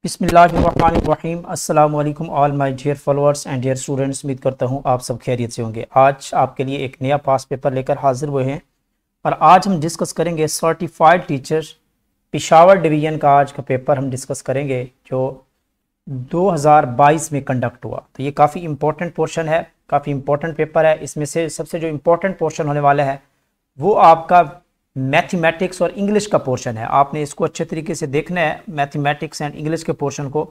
बिस्मिल्लाहिर्रहमानिर्रहीम। अस्सलाम वालेकुम all my dear followers and dear students. उम्मीद करता हूँ आप सब खैरियत से होंगे। आज आपके लिए एक नया पास पेपर लेकर हाजिर हुए हैं और आज हम डिस्कस करेंगे सर्टिफाइड टीचर पेशावर डिवीज़न का। आज का पेपर हम डिस्कस करेंगे जो 2022 में कंडक्ट हुआ। तो ये काफ़ी इंपॉर्टेंट पोर्शन है, काफ़ी इंपॉर्टेंट पेपर है। इसमें से सबसे जो इम्पोर्टेंट पोर्शन होने वाला है वो आपका मैथमेटिक्स और इंग्लिश का पोर्शन है। आपने इसको अच्छे तरीके से देखना है, मैथमेटिक्स एंड इंग्लिश के पोर्शन को,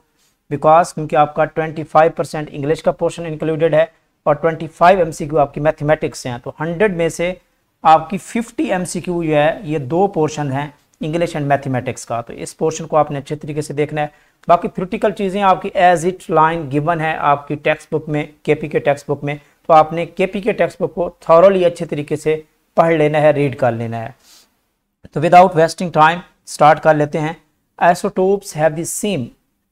क्योंकि आपका 25% इंग्लिश का पोर्शन इंक्लूडेड है और 25 MCQ आपकी मैथमेटिक्स से हैं। तो 100 में से आपकी 50 MCQ जो है ये दो पोर्शन हैं इंग्लिश एंड मैथमेटिक्स का। तो इस पोर्शन को आपने अच्छे तरीके से देखना है। बाकी थ्योरेटिकल चीज़ें आपकी एज इट लाइन गिवन है आपकी टेक्स्ट बुक में, केपी के टेक्स्ट बुक में। तो आपने केपी के टेक्स्ट बुक को थॉरोली अच्छे तरीके से पढ़ लेना है, रीड कर लेना है। तो विदाउट वेस्टिंग टाइम स्टार्ट कर लेते हैं। Isotopes have the same.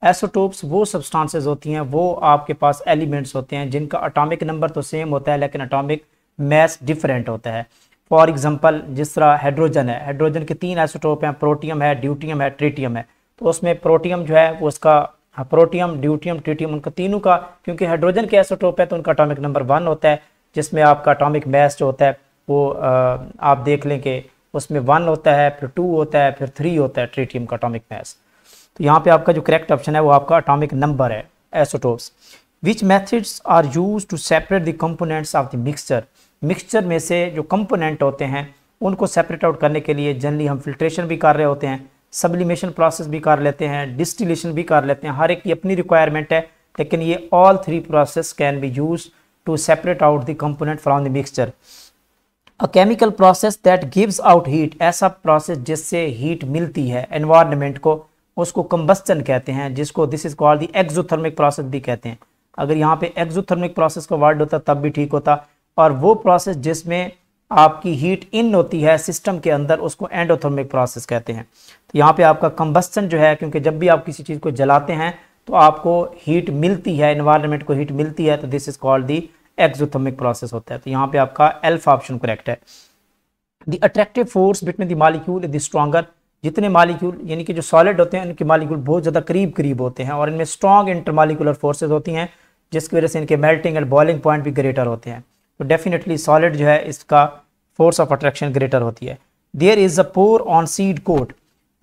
Isotopes वो सब्सटेंसेस होती हैं, वो आपके पास एलिमेंट्स होते हैं जिनका एटॉमिक नंबर तो सेम होता है लेकिन एटॉमिक मास डिफरेंट होता है। फॉर एग्जांपल जिस तरह हाइड्रोजन है, हाइड्रोजन के 3 आइसोटोप हैं, प्रोटियम है, ड्यूटियम है, ट्रिटियम है। तो उसमें प्रोटियम जो है वो उसका प्रोटियम, ड्यूटियम, ट्रिटियम उनका तीनों का, क्योंकि हाइड्रोजन के आइसोटोप है तो उनका एटॉमिक नंबर 1 होता है, जिसमें आपका एटॉमिक मास जो होता है वो आप देख लें कि उसमें 1 होता है, फिर 2 होता है, फिर 3 होता है ट्रिटियम का एटॉमिक मास। तो यहाँ पे आपका जो करेक्ट ऑप्शन है वो आपका एटॉमिक नंबर है isotopes. Which methods are used to separate the components of the mixture. Mixture में से जो कंपोनेंट होते हैं उनको सेपरेट आउट करने के लिए जनरली हम फिल्ट्रेशन भी कर रहे होते हैं, सब्लिमेशन प्रोसेस भी कर लेते हैं, डिस्टिलेशन भी कर लेते हैं। हर एक की अपनी रिक्वायरमेंट है, लेकिन ये all 3 process can be use to separate out the component from the mixture. A chemical process that gives out heat, ऐसा प्रोसेस जिससे हीट मिलती है एनवायरनमेंट को, उसको कंबस्टन कहते हैं, जिसको this is called the exothermic process भी कहते हैं। अगर यहाँ पे एक्सोथर्मिक प्रोसेस का वर्ड होता तब भी ठीक होता। और वो प्रोसेस जिसमें आपकी हीट इन होती है सिस्टम के अंदर, उसको एंडोथर्मिक प्रोसेस कहते हैं। तो यहाँ पे आपका कंबस्टन जो है, क्योंकि जब भी आप किसी चीज़ को जलाते हैं तो आपको हीट मिलती है, एनवायरनमेंट को हीट मिलती है, तो this is called the exothermic process होता है। तो यहाँ पे आपका अल्फा ऑप्शन करेक्ट है। The attractive force between the molecule is stronger. जितने मॉलिक्यूल यानी कि जो सॉलिड होते हैं उनके मॉलिक्यूल बहुत ज़्यादा करीब करीब होते हैं और इनमें स्ट्रॉन्ग इंटरमॉलिक्यूलर फोर्सेज होती हैं, जिसकी वजह से इनके मेल्टिंग एंड बॉइलिंग पॉइंट भी ग्रेटर होते हैं। तो डेफिनेटली सॉलिड जो है इसका फोर्स ऑफ अट्रैक्शन ग्रेटर होती है। There is a pore on seed coat.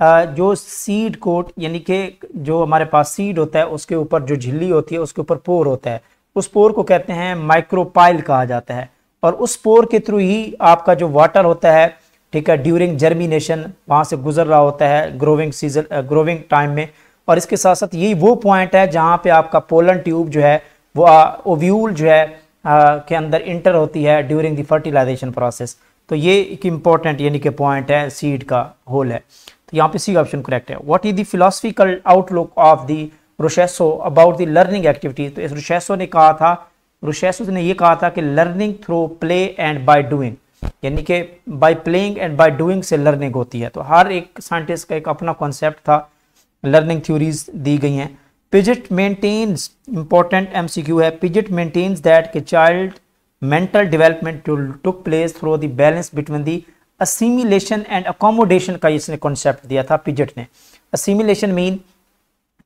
जो सीड कोट यानी कि जो हमारे पास सीड होता है उसके ऊपर जो झिल्ली होती है उसके ऊपर पोर होता है, उस पोर को कहते हैं माइक्रोपाइल कहा जाता है। और उस पोर के थ्रू ही आपका जो वाटर होता है, ठीक है, ड्यूरिंग जर्मिनेशन वहाँ से गुजर रहा होता है ग्रोविंग सीजन, ग्रोविंग टाइम में। और इसके साथ साथ यही वो पॉइंट है जहाँ पे आपका पोलन ट्यूब जो है वो ओव्यूल जो है के अंदर इंटर होती है ड्यूरिंग द फर्टिलाइजेशन प्रोसेस। तो ये एक इम्पॉर्टेंट यानी कि पॉइंट है, सीड का होल है। तो यहाँ पे सी ऑप्शन करेक्ट है। What is the philosophical outlook of the Rousseau about the learning activity. तो इस रोशेसो ने कहा था, रोशेसो ने ये कहा था कि learning through play and by doing, यानी कि by playing and by doing से लर्निंग होती है। तो हर एक साइंटिस्ट का एक अपना कॉन्सेप्ट था, लर्निंग थ्योरीज दी गई हैं। पिजेट मेंटेन्स, इंपॉर्टेंट MCQ है, पिजेट मेंटेन्स दैट के child mental development took place through the balance between the assimilation and accommodation का इसने कॉन्सेप्ट दिया था पिजेट ने। असिमिलेशन मीन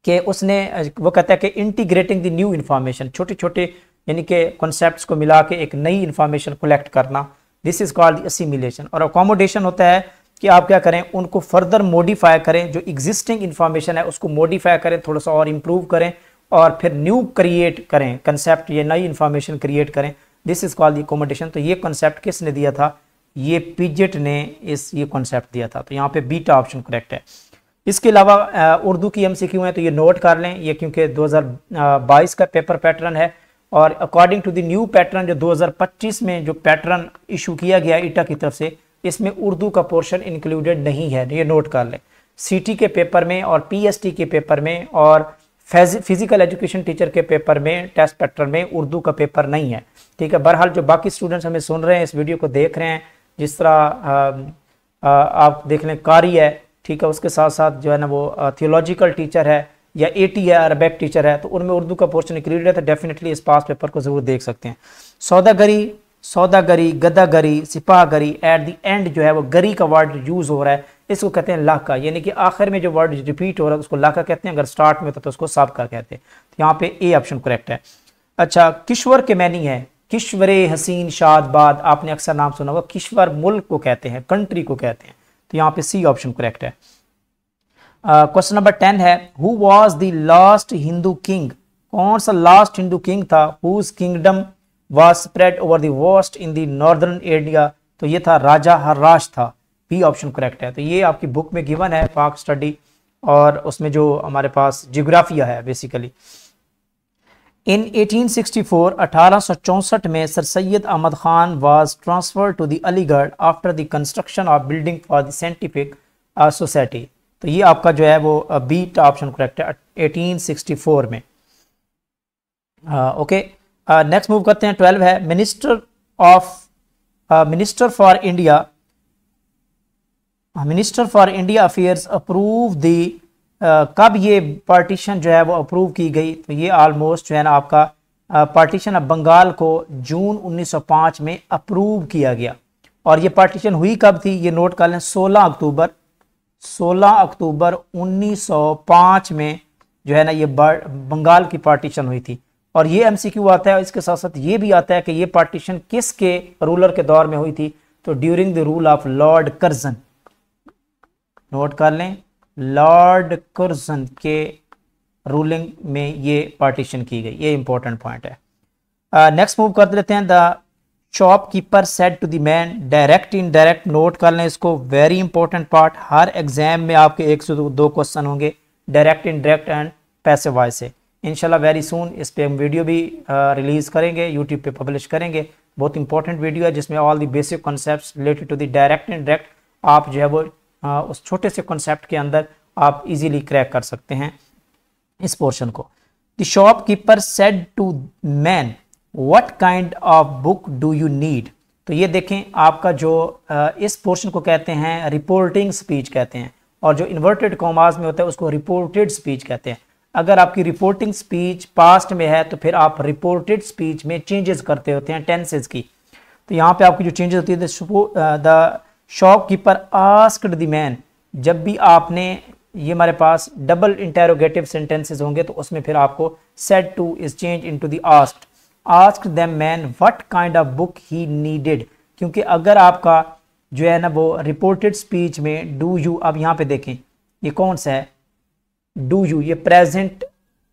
कि उसने वो कहता है कि इंटीग्रेटिंग द न्यू इन्फॉर्मेशन, छोटे छोटे यानी कि कॉन्सेप्ट्स को मिला के एक नई इन्फॉर्मेशन कलेक्ट करना, दिस इज कॉल्ड असिमिलेशन। और अकोमोडेशन होता है कि आप क्या करें, उनको फर्दर मॉडिफाई करें, जो एग्जिस्टिंग इन्फॉर्मेशन है उसको मॉडिफाई करें, थोड़ा सा और इम्प्रूव करें और फिर न्यू क्रिएट करें कंसेप्ट, ये नई इन्फॉर्मेशन क्रिएट करें, this is called the accommodation. तो ये कॉन्सेप्ट किसने दिया था, ये पिजेट ने ये कॉन्सेप्ट दिया था। तो यहाँ पे बीटा ऑप्शन करेक्ट है। इसके अलावा उर्दू की MCQ है तो ये नोट कर लें, ये क्योंकि 2022 का पेपर पैटर्न है और according to the new pattern जो 2025 में जो पैटर्न इशू किया गया ईटा की तरफ से, इसमें उर्दू का पोर्शन इंक्लूडेड नहीं है, ये नोट कर लें। CT के पेपर में और PST के पेपर में और फिजिकल एजुकेशन टीचर के पेपर में टेस्ट पैटर्न में उर्दू का पेपर नहीं है, ठीक है। बहरहाल जो बाकी स्टूडेंट्स हमें सुन रहे हैं, इस वीडियो को देख रहे हैं, जिस तरह आप देख लें कारी है, ठीक है, उसके साथ साथ जो है ना वो थियोलॉजिकल टीचर है या AT है, अरबिक टीचर है, तो उनमें उर्दू का पोर्शन इंक्लूडेड है, तो डेफिनेटली इस पास पेपर को जरूर देख सकते हैं। सौदागरी, गदागरी, सिपाहगरी, एट द एंड जो है वो गरी का वर्ड यूज हो रहा है, इसको कहते हैं लाका, यानी कि आखिर में जो वर्ड रिपीट हो रहा है उसको लाका कहते हैं, अगर स्टार्ट में होता तो उसको साबका कहते हैं। तो यहाँ पे ए ऑप्शन करेक्ट है। अच्छा, किश्वर के मैनी है किश्वरे हसीन शादबाद, आपने अक्सर नाम सुना होगा। किश्वर मुल्क को कहते हैं, कंट्री को कहते हैं, तो यहाँ पे सी ऑप्शन करेक्ट है। क्वेश्चन नंबर 10 है, who was the last Hindu king, कौन सा लास्ट हिंदू किंग था whose kingdom was spread over the west in the northern India, तो ये था राजा हर्राश था, बी ऑप्शन करेक्ट है। तो ये आपकी बुक में गिवन है पाक स्टडी, और उसमें जो हमारे पास जियोग्राफिया है बेसिकली। इन 1864 1864 में Sir Syed Ahmad Khan was transfer to the Aligarh after the construction of building for the scientific society, तो ये आपका जो है वो बी ऑप्शन करेक्ट है 1864 में। ओके, नेक्स्ट मूव करते हैं। 12 है, minister for India affairs approve the, कब ये पार्टीशन जो है वो अप्रूव की गई, तो ये ऑलमोस्ट जो है ना आपका पार्टीशन ऑफ बंगाल को जून 1905 में अप्रूव किया गया। और ये पार्टीशन हुई कब थी, ये नोट कर लें, 16 अक्टूबर 1905 में जो है ना ये बंगाल की पार्टीशन हुई थी। और ये एमसीक्यू आता है, इसके साथ साथ ये भी आता है कि ये पार्टीशन किसके रूलर के दौर में हुई थी, तो during the rule of Lord Curzon, note कर लें, लॉर्ड कर्जन के रूलिंग में ये पार्टीशन की गई, ये इंपॉर्टेंट पॉइंट है। नेक्स्ट मूव कर लेते हैं। The shopkeeper said to the man, direct indirect, note कर लें इसको, वेरी इंपॉर्टेंट पार्ट, हर एग्जाम में आपके 1 से 2 क्वेश्चन होंगे direct indirect and passive voice से। इंशाल्लाह वेरी सून इस पे हम वीडियो भी रिलीज करेंगे, यूट्यूब पे पब्लिश करेंगे। बहुत इंपॉर्टेंट वीडियो है जिसमें all the basic concepts related to the direct indirect आप जो है वो उस छोटे से कॉन्सेप्ट के अंदर आप इजीली क्रैक कर सकते हैं इस पोर्शन को। The shopkeeper said to man, what kind of book do you need, तो ये देखें आपका जो इस पोर्शन को कहते हैं रिपोर्टिंग स्पीच कहते हैं, और जो इन्वर्टेड कॉमास में होता है उसको रिपोर्टेड स्पीच कहते हैं। अगर आपकी रिपोर्टिंग स्पीच पास्ट में है तो फिर आप रिपोर्टेड स्पीच में चेंजेस करते होते हैं टेंसेस की। तो यहाँ पे आपकी जो चेंजेस होती है, the shopkeeper asked the man, जब भी आपने ये हमारे पास डबल इंटेरोगेटिव सेंटेंसेस होंगे तो उसमें फिर आपको said two is change into the asked them man what kind of book he needed, क्योंकि अगर आपका जो है ना वो रिपोर्टेड स्पीच में डू यू, अब यहाँ पे देखें ये कौन सा है, डू यू, ये प्रेजेंट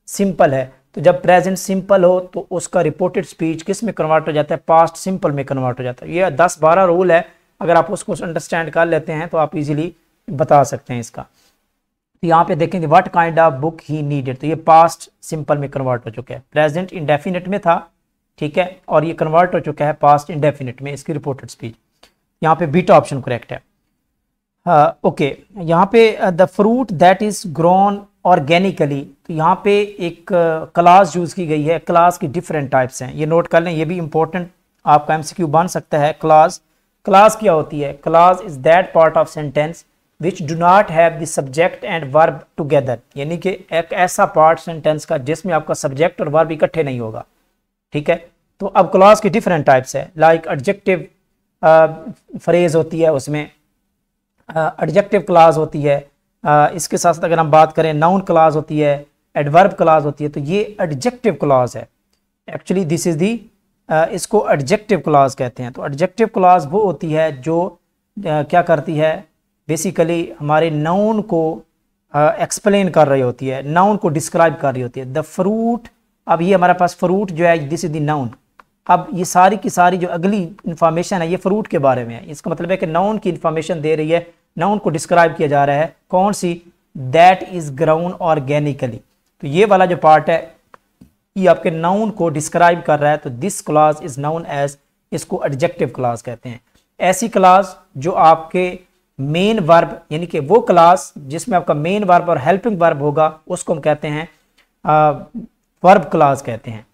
सिंपल है, तो जब प्रेजेंट सिंपल हो तो उसका रिपोर्टेड स्पीच किस में कन्वर्ट हो जाता है, पास्ट सिंपल में कन्वर्ट हो जाता है। ये 10-12 रूल है, अगर आप उसको अंडरस्टैंड कर लेते हैं तो आप इजीली बता सकते हैं इसका। तो यहाँ पे देखेंगे what kind of book he needed, तो ये पास्ट सिंपल में कन्वर्ट हो चुका है, प्रेजेंट इंडेफिनिट में था, ठीक है, और ये कन्वर्ट हो चुका है पास्ट इंडेफिनिट में इसकी रिपोर्टेड स्पीच। यहाँ पे बीटा ऑप्शन करेक्ट है। ओके, यहाँ पे the fruit that is grown organically, तो यहाँ पे एक क्लास यूज की गई है, क्लास की डिफरेंट टाइप्स हैं, ये नोट कर लें, ये भी इंपॉर्टेंट आपका एमसीक्यू बन सकता है। क्लास क्या होती है, class is that part of sentence which do not have the subject and verb together, यानी कि एक ऐसा पार्ट सेंटेंस का जिसमें आपका सब्जेक्ट और वर्ब इकट्ठे नहीं होगा, ठीक है। तो अब क्लास की डिफरेंट टाइप्स है, लाइक एडजेक्टिव फ्रेज होती है, उसमें एडजेक्टिव क्लास होती है, इसके साथ साथ अगर हम बात करें नाउन क्लास होती है, एडवर्ब क्लास होती है, तो ये एडजेक्टिव क्लास है एक्चुअली, दिस इज दी, इसको एडजेक्टिव क्लास कहते हैं। तो एडजेक्टिव क्लास वो होती है जो क्या करती है, बेसिकली हमारे नाउन को एक्सप्लेन कर रही होती है, नाउन को डिस्क्राइब कर रही होती है। द फ्रूट, अब ये हमारे पास फ्रूट जो है दिस इज द नाउन, अब ये सारी की सारी जो अगली इंफॉर्मेशन है ये फ्रूट के बारे में है, इसका मतलब है कि नाउन की इंफॉर्मेशन दे रही है, नाउन को डिस्क्राइब किया जा रहा है, कौन सी, दैट इज ग्राउंड ऑर्गेनिकली, तो ये वाला जो पार्ट है ये आपके नाउन को डिस्क्राइब कर रहा है, तो this class is known as, इसको एडजेक्टिव क्लास कहते हैं। ऐसी क्लास जो आपके मेन वर्ब, यानी कि वो क्लास जिसमें आपका मेन वर्ब और हेल्पिंग वर्ब होगा उसको हम कहते हैं वर्ब क्लास कहते हैं,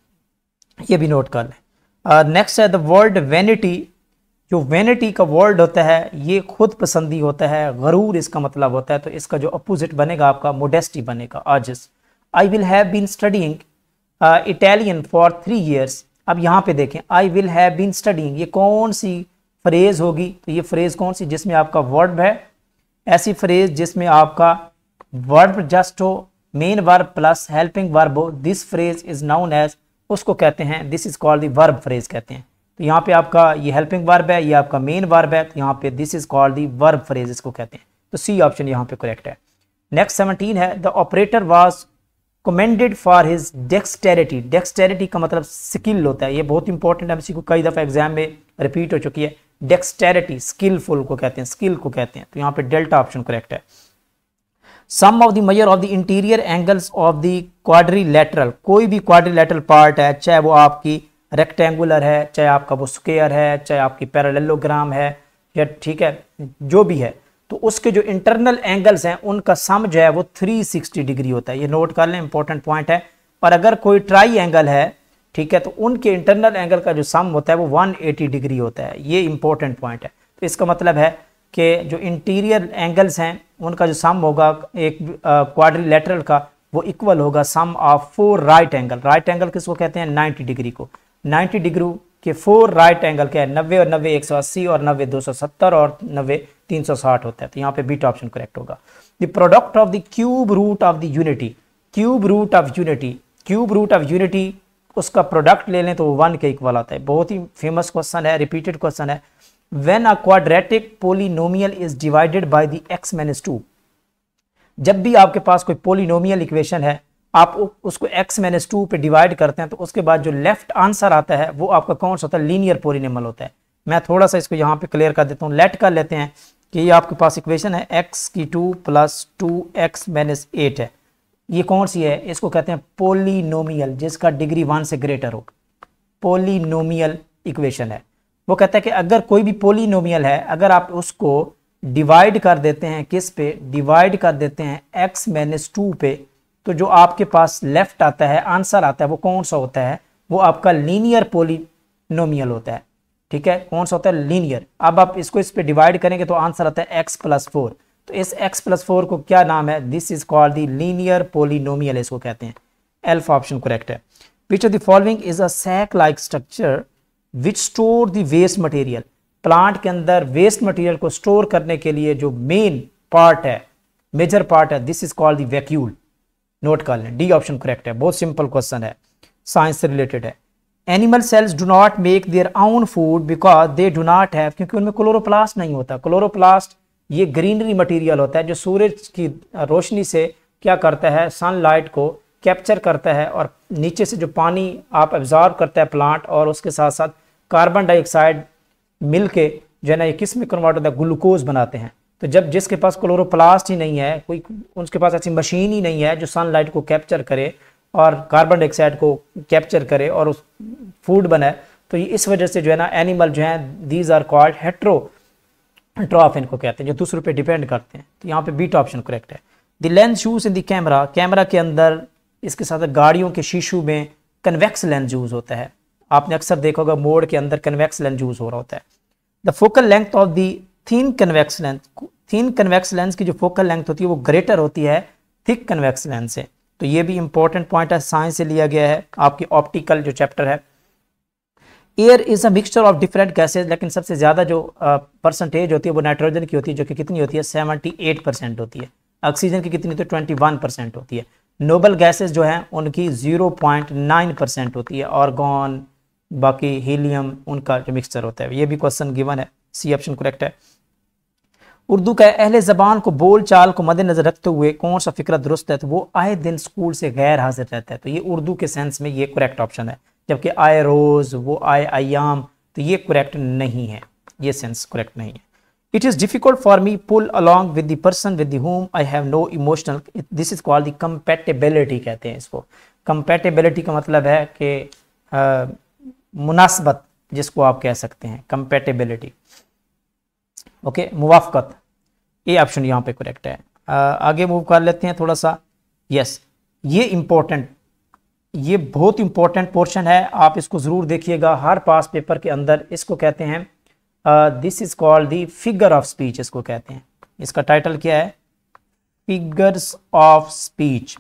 ये भी नोट कर लें। नेक्स्ट है द वर्ड वैनिटी, जो वैनिटी का वर्ड होता है ये खुद पसंदी होता है, गरूर इसका मतलब होता है, तो इसका जो अपोजिट बनेगा आपका मोडेस्टी बनेगा, आजिज़। I will have been studying Italian for 3 years, अब यहाँ पे देखें I will have been studying, ये कौन सी फ्रेज होगी, तो ये फ्रेज कौन सी, जिसमें आपका वर्ब है ऐसी फ्रेज जिसमें आपका वर्ब जस्ट हो, main verb plus helping verb हो, this phrase is known as, उसको कहते हैं this is called the verb phrase कहते हैं। तो यहाँ पे आपका ये हेल्पिंग वर्ब है, ये आपका मेन वर्ब है, तो यहाँ पे this is called the verb phrase इसको कहते हैं। तो सी ऑप्शन यहाँ पे करेक्ट है। नेक्स्ट 17 है, the operator was commended for his dexterity. Dexterity का मतलब स्किल होता है, ये बहुत इंपॉर्टेंट है, को कई दफा एग्जाम में रिपीट हो चुकी है। डेक्सटेरिटी स्किलफुल को कहते हैं, स्किल को कहते हैं। तो यहाँ पे डेल्टा ऑप्शन करेक्ट है। Sum of the measure of the interior angles of the quadrilateral, कोई भी क्वाड्रिलेटरल पार्ट है, चाहे वो आपकी रेक्टेंगुलर है, चाहे आपका वो स्क्वायर है, चाहे आपकी पैरेललोग्राम है, या ठीक है जो भी है, तो उसके जो इंटरनल एंगल्स हैं उनका सम जो है वो 360 डिग्री होता है। ये नोट कर लें, इंपॉर्टेंट पॉइंट है। और अगर कोई ट्राई एंगल है, ठीक है, तो उनके इंटरनल एंगल का जो सम होता है वो 180 डिग्री होता है। ये इंपॉर्टेंट पॉइंट है। तो इसका मतलब है कि जो इंटीरियर एंगल्स हैं उनका जो सम होगा एक क्वाड्रिलेटरल का, वो इक्वल होगा sum of 4 right angle. Right angle किसको कहते हैं? 90 डिग्री को। 90 डिग्री के 4 राइट एंगल क्या है? 90 और 90 180 और 90 270 और 90 360 होता है। तो यहाँ पे बीटा ऑप्शन करेक्ट होगा। The product of the cube root of the unity, cube root of unity, cube root of unity उसका प्रोडक्ट ले लें तो वो 1 के इक्वल आता है। बहुत ही फेमस क्वेश्चन है, रिपीटेड क्वेश्चन है। When a quadratic polynomial is divided by the x-2, जब भी आपके पास कोई पोलिनोमियल इक्वेशन है, आप उसको x-2 पे डिवाइड करते हैं, तो उसके बाद जो लेफ्ट आंसर आता है वो आपका कौन सा होता है? लीनियर पोलिनोमियल होता है। मैं थोड़ा सा इसको यहाँ पे क्लियर कर देता हूँ। लेट कर लेते हैं कि ये आपके पास इक्वेशन है x³ + 2x-8 है। ये कौन सी है? इसको कहते हैं पोलिनोमियल, जिसका डिग्री 1 से ग्रेटर हो। पोलिनोमियल इक्वेशन है। वो कहता है कि अगर कोई भी पोलिनोमियल है, अगर आप उसको डिवाइड कर देते हैं किस पे? डिवाइड कर देते हैं x-2 पे, तो जो आपके पास लेफ्ट आता है, आंसर आता है, वो कौन सा होता है? वो आपका लीनियर पोलिनोमियल होता है। ठीक है, कौन सा होता है? लीनियर। अब आप इसको इस पे डिवाइड करेंगे तो आंसर आता है x + 4। तो इस x + 4 को क्या नाम है? This is called the linear polynomial, इसको कहते हैं। अल्फा ऑप्शन करेक्ट है। Which of the following is a sac like structure which store the waste material. Plant के अंदर वेस्ट मटेरियल को स्टोर करने के लिए जो मेन पार्ट है, मेजर पार्ट है, this is called the vacuole. Note कर लें, डी ऑप्शन करेक्ट है। बहुत सिंपल क्वेश्चन है, साइंस से रिलेटेड है। Animal cells do not make their own food because they do not have, क्योंकि उनमें क्लोरोप्लास्ट नहीं होता। क्लोरोप्लास्ट ये ग्रीनरी मटेरियल होता है जो सूरज की रोशनी से क्या करता है? सनलाइट को कैप्चर करता है और नीचे से जो पानी आप एब्जॉर्ब करता है प्लांट, और उसके साथ साथ कार्बन डाइऑक्साइड मिलके जो है ना, ये किस में कन्वर्ट होता है? ग्लूकोज बनाते हैं। तो जब जिसके पास क्लोरोप्लास्ट ही नहीं है, कोई उसके पास ऐसी मशीन ही नहीं है जो सनलाइट को कैप्चर करे और कार्बन डाइऑक्साइड को कैप्चर करे और उस फूड बनाए, तो ये इस वजह से जो है ना एनिमल जो है दीज आर कॉल्ड हेट्रोट्रॉफ, इनको कहते हैं, जो दूसरों पे डिपेंड करते हैं। तो यहाँ पे बीटा ऑप्शन करेक्ट है। The lens use in the camera, camera के अंदर इसके साथ गाड़ियों के शीशों में कन्वेक्स लेंस यूज होता है। आपने अक्सर देखा होगा मोड के अंदर कन्वेक्स लेंस यूज हो रहा होता है। The focal length of the thin convex lens, thin convex lens की जो फोकल लेंथ होती है वो ग्रेटर होती है थिक कन्वेक्स लेंस से। तो ये भी इंपॉर्टेंट पॉइंट है, साइंस से लिया गया है, आपकी ऑप्टिकल जो चैप्टर है। Air is a mixture of different gases, लेकिन सबसे ज्यादा जो परसेंटेज होती है वो नाइट्रोजन की होती है, जो कि कितनी होती है? 78% होती है। ऑक्सीजन की कितनी? तो 21% होती है। नोबल गैसेज जो हैं उनकी 0.9% होती है। ऑर्गन, बाकी हीलियम, उनका जो मिक्सचर होता है। ये भी क्वेश्चन गिवन है, सी ऑप्शन करेक्ट है। उर्दू का अहले ज़बान को बोल चाल को मद्देनजर रखते हुए कौन सा फिक्रा दुरुस्त है? तो वो आए दिन स्कूल से गैर हाजिर रहता है। तो ये उर्दू के सेंस में ये करेक्ट ऑप्शन है। जबकि आए रोज़, वो आए अयाम, तो ये करेक्ट नहीं है, ये सेंस करेक्ट नहीं है। It is difficult for me pull along with the person with whom I have no emotional, this is called the compatibility कहते हैं इसको। कंपैटिबिलिटी का मतलब है कि मुनासबत, जिसको आप कह सकते हैं कंपैटिबिलिटी। ओके, मुवाफकत, ये ऑप्शन यहाँ पे करेक्ट है। आगे मूव कर लेते हैं थोड़ा सा। यस, ये इंपॉर्टेंट, ये बहुत इंपॉर्टेंट पोर्शन है, आप इसको ज़रूर देखिएगा हर पास पेपर के अंदर। इसको कहते हैं this is called the figure of speech, इसको कहते हैं। इसका टाइटल क्या है? Figures of speech.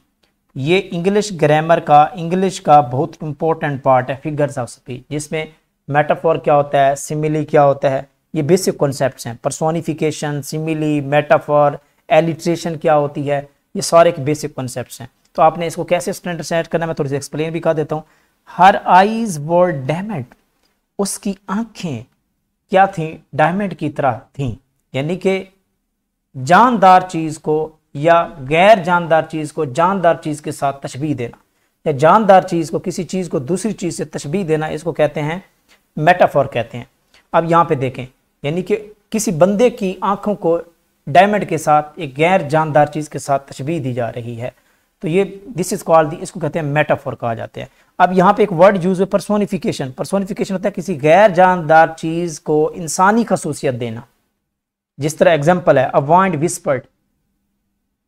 ये इंग्लिश ग्रामर का, इंग्लिश का बहुत इंपॉर्टेंट पार्ट है फिगर्स ऑफ स्पीच, जिसमें मेटाफोर क्या होता है, सिमिली क्या होता है, ये बेसिक कॉन्सेप्ट्स हैं। पर्सोनिफिकेशन, सिमिली, मेटाफॉर, एलिट्रेशन क्या होती है, ये सारे के बेसिक कॉन्सेप्ट्स हैं। तो आपने इसको कैसे अंडरस्टैंड करना है मैं थोड़ी सी एक्सप्लेन भी कर देता हूँ। हर आईज वर डायमंड, उसकी आंखें क्या थी, डायमंड की तरह थी, यानी कि जानदार चीज को या गैर जानदार चीज को जानदार चीज के साथ तशबीह देना, या जानदार चीज को किसी चीज को दूसरी चीज से तशबीह देना, इसको कहते हैं मेटाफोर कहते हैं। अब यहाँ पे देखें, यानी कि किसी बंदे की आंखों को डायमंड के साथ एक गैर जानदार चीज के साथ तशबीह दी जा रही है, तो ये दिस इज कॉल्ड, इसको कहते हैं मेटाफोर कहा जाता है। अब यहाँ पे एक वर्ड यूज है पर्सोनिफिकेशन। पर्सोनिफिकेशन होता है किसी गैर जानदार चीज को इंसानी खसूसियत देना। जिस तरह एग्जाम्पल है, अ वाइंड विस्पर्ड,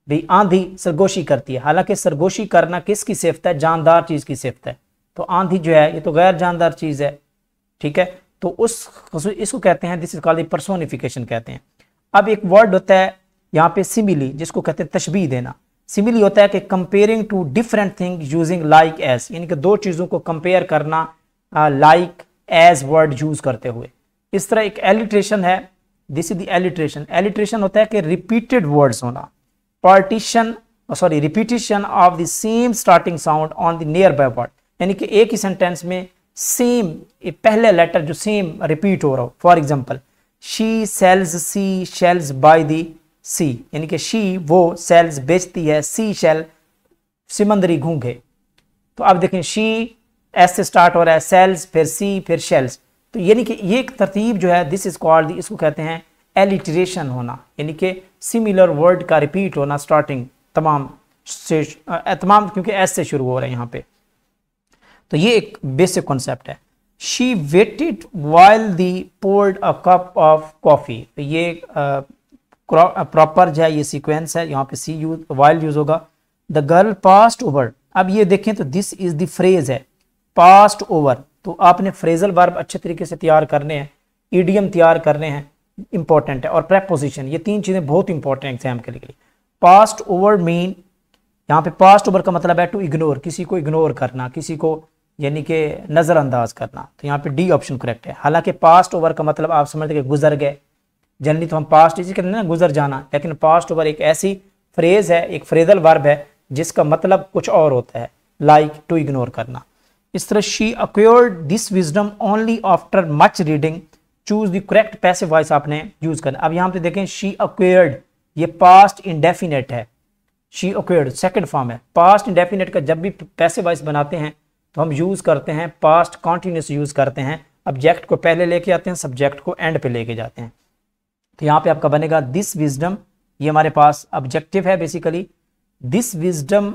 भी आंधी सरगोशी करती है, हालांकि सरगोशी करना किसकी सिफत है, जानदार चीज की सिफत है। तो आंधी जो है ये तो गैर जानदार चीज है, ठीक है, तो इसको कहते हैं, दिस इज कॉल्ड पर्सोनिफिकेशन कहते हैं। अब एक वर्ड होता है यहाँ पे सिमिली, जिसको कहते हैं तशबीह देना। सिमिली होता है कि comparing two different thing using like as, यानी कि दो चीजों को कंपेयर करना लाइक एज वर्ड यूज करते हुए। इस तरह एक एलिट्रेशन है, this is the alliteration. Alliteration होता है कि रिपीटेड वर्ड्स होना, repetition of the same starting sound on the nearby word, यानी कि एक ही सेंटेंस में सेम पहले लेटर जो सेम रिपीट हो रहा हो। For example, she sells sea shells by the sea, यानी कि शी वो सेल्स बेचती है सी शेल सिमंदरी घूंघे। तो अब देखें, शी एस से स्टार्ट हो रहा है, सेल्स फिर सी फिर शेल्स, तो यानी कि ये एक तरतीब जो है दिस इज कॉल्ड, इसको कहते हैं एलिट्रेशन होना, यानी कि सिमिलर वर्ड का रिपीट होना स्टार्टिंग तमाम से, क्योंकि एस से शुरू हो रहा है यहाँ पे। तो ये एक बेसिक कॉन्सेप्ट है। She waited while the poured a cup of coffee, तो ये प्रॉपर जो है ये सीक्वेंस है, यहाँ पे सी यूज वाइल यूज होगा। द गर्ल पास्ट ओवर, अब ये देखें तो दिस इज द फ्रेज है पास्ट ओवर, तो आपने फ्रेजल वर्ब अच्छे तरीके से तैयार करने हैं, ईडियम तैयार करने हैं, इंपॉर्टेंट है, और प्रेपोजिशन, ये तीन चीजें बहुत इंपॉर्टेंट एग्जाम के लिए। पास्ट ओवर मीन, यहाँ पे पास्ट ओवर का मतलब है टू इग्नोर, किसी को इग्नोर करना, किसी को यानी कि नजरअंदाज करना, तो यहाँ पे डी ऑप्शन करेक्ट है। हालांकि पास्ट ओवर का मतलब आप समझते कि गुजर गए, जनरली तो हम पास्ट इसी कहते हैं ना, गुजर जाना, लेकिन पास्ट ओवर एक ऐसी फ्रेज है, एक फ्रेजल वर्ब है जिसका मतलब कुछ और होता है, लाइक टू इग्नोर करना। इस तरह she acquired this wisdom only after much reading, choose the correct passive voice आपने यूज करना। अब यहाँ पे देखें, शी एक्वायर्ड, ये पास्ट इंडेफिनेट है, शी एक्वायर्ड सेकंड फॉर्म है। पास्ट इंडेफिनेट का जब भी पैसिव वॉइस बनाते हैं तो हम यूज करते हैं पास्ट कॉन्टिन्यूस यूज करते हैं, ऑब्जेक्ट को पहले लेके आते हैं, सब्जेक्ट को एंड पे लेके जाते हैं। तो यहाँ पे आपका बनेगा दिस विजडम, ये हमारे पास ऑब्जेक्टिव है basically. This wisdom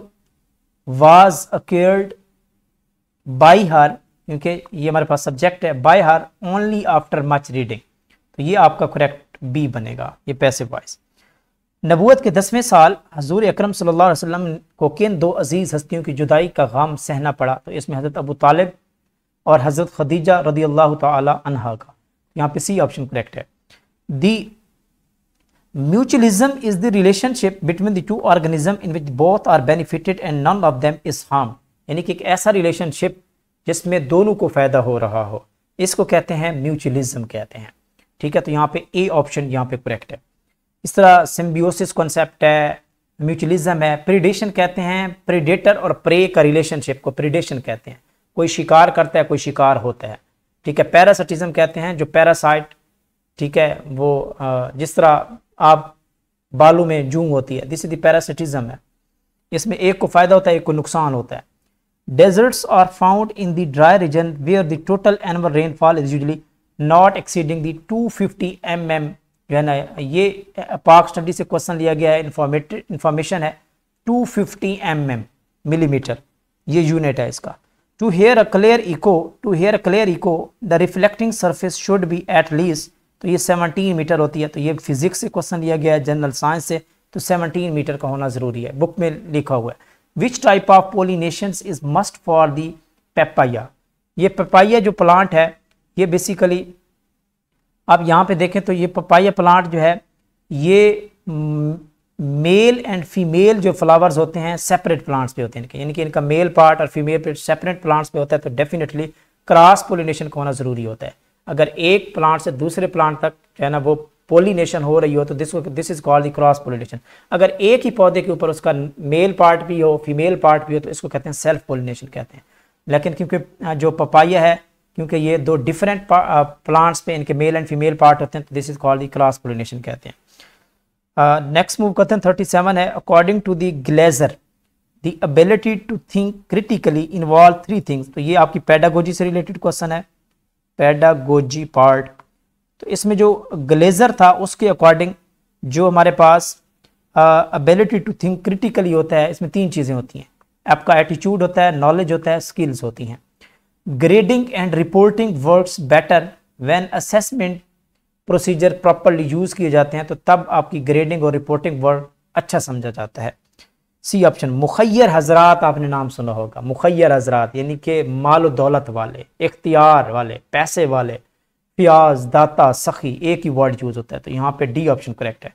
was acquired by हर, क्योंकि ये हमारे पास सब्जेक्ट है, bye her only after much reading, तो ये आपका करेक्ट बी बनेगा, ये पैसिव वॉइस। नबूवत के 10वें साल हजूर अकरम सल्लल्लाहु अलैहि वसल्लम को किन दो अजीज़ हस्तियों की जुदाई का गम सहना पड़ा, तो इसमें हज़रत अबू तालिब और हज़रत खदीजा रदियल्लाहु ताला अन्हा का, यहाँ पे सी ऑप्शन करेक्ट है। The mutualism is the relationship between the two organism in which both are benefited and none of them is harm, यानी कि एक ऐसा रिलेशनशिप जिसमें दोनों को फायदा हो रहा हो, इसको कहते हैं म्यूचुअलिज्म कहते हैं, ठीक है। तो यहाँ पे ए ऑप्शन यहाँ पे करेक्ट है। इस तरह सिम्बियोसिस कॉन्सेप्ट है, म्यूचुअलिज्म है। प्रीडेशन कहते हैं, प्रीडेटर और प्रे का रिलेशनशिप को प्रीडेशन कहते हैं, कोई शिकार करता है कोई शिकार होता है, ठीक है। पैरासिटिज्म कहते हैं जो पैरासाइट, ठीक है, वो जिस तरह आप बालू में जूं होती है, दिस इज द पैरासिटिज्म है, इसमें एक को फायदा होता है एक को नुकसान होता है। Deserts are found in the dry region where the total annual rainfall is usually not exceeding the 250 mm, जो है ना, ये पाक स्टडी से क्वेश्चन लिया गया है, इंफॉर्मेशन है 250 mm मिलीमीटर, ये यूनिट है इसका। To hear a clear echo the reflecting surface should be at least, तो ये 17 मीटर होती है, तो ये फिजिक्स से क्वेश्चन लिया गया है, जनरल साइंस से, तो 17 मीटर का होना जरूरी है, बुक में लिखा हुआ है। Which type of pollinations is must for the papaya, ये पेपाया जो प्लांट है ये बेसिकली आप यहाँ पे देखें तो ये पपाया प्लांट जो है ये मेल एंड फीमेल जो फ्लावर्स होते हैं सेपरेट प्लांट्स पे होते हैं, यानी कि इनका मेल पार्ट और फीमेल पार्ट सेपरेट प्लांट्स पे होता है, तो डेफिनेटली क्रॉस पोलिनेशन का होना जरूरी होता है। अगर एक प्लांट से दूसरे प्लांट तक जो है ना वो पोलिनेशन हो रही हो तो this is called the cross pollination. अगर एक ही पौधे के ऊपर उसका मेल पार्ट भी हो फीमेल पार्ट भी हो तो इसको कहते हैं सेल्फ पोलिनेशन कहते हैं। लेकिन क्योंकि जो पपाया है क्योंकि ये दो डिफरेंट प्लांट्स पे इनके मेल एंड फीमेल पार्ट होते हैं तो this is called the cross pollination कहते हैं। नेक्स्ट मूव करते हैं 37 है according to the Glaser the ability to think critically involve 3 things. तो ये आपकी पेडागोजी से रिलेटेड क्वेश्चन है, पेडागोजी पार्ट। तो इसमें जो ग्लेजर था उसके अकॉर्डिंग जो हमारे पास एबिलिटी टू थिंक क्रिटिकली होता है इसमें 3 चीज़ें होती हैं। आपका एटीट्यूड होता है, नॉलेज होता है, स्किल्स होती हैं। Grading and reporting works better when assessment procedure properly use किए जाते हैं तो तब आपकी ग्रेडिंग और रिपोर्टिंग वर्क अच्छा समझा जाता है। सी ऑप्शन मुखय्यर हजरात, आपने नाम सुना होगा, मुखय्यर हजरात यानी कि माल दौलत वाले, इख्तियार वाले, पैसे वाले, प्याज, दाता, सखी, एक ही वर्ड यूज होता है। तो यहाँ पे डी ऑप्शन करेक्ट है।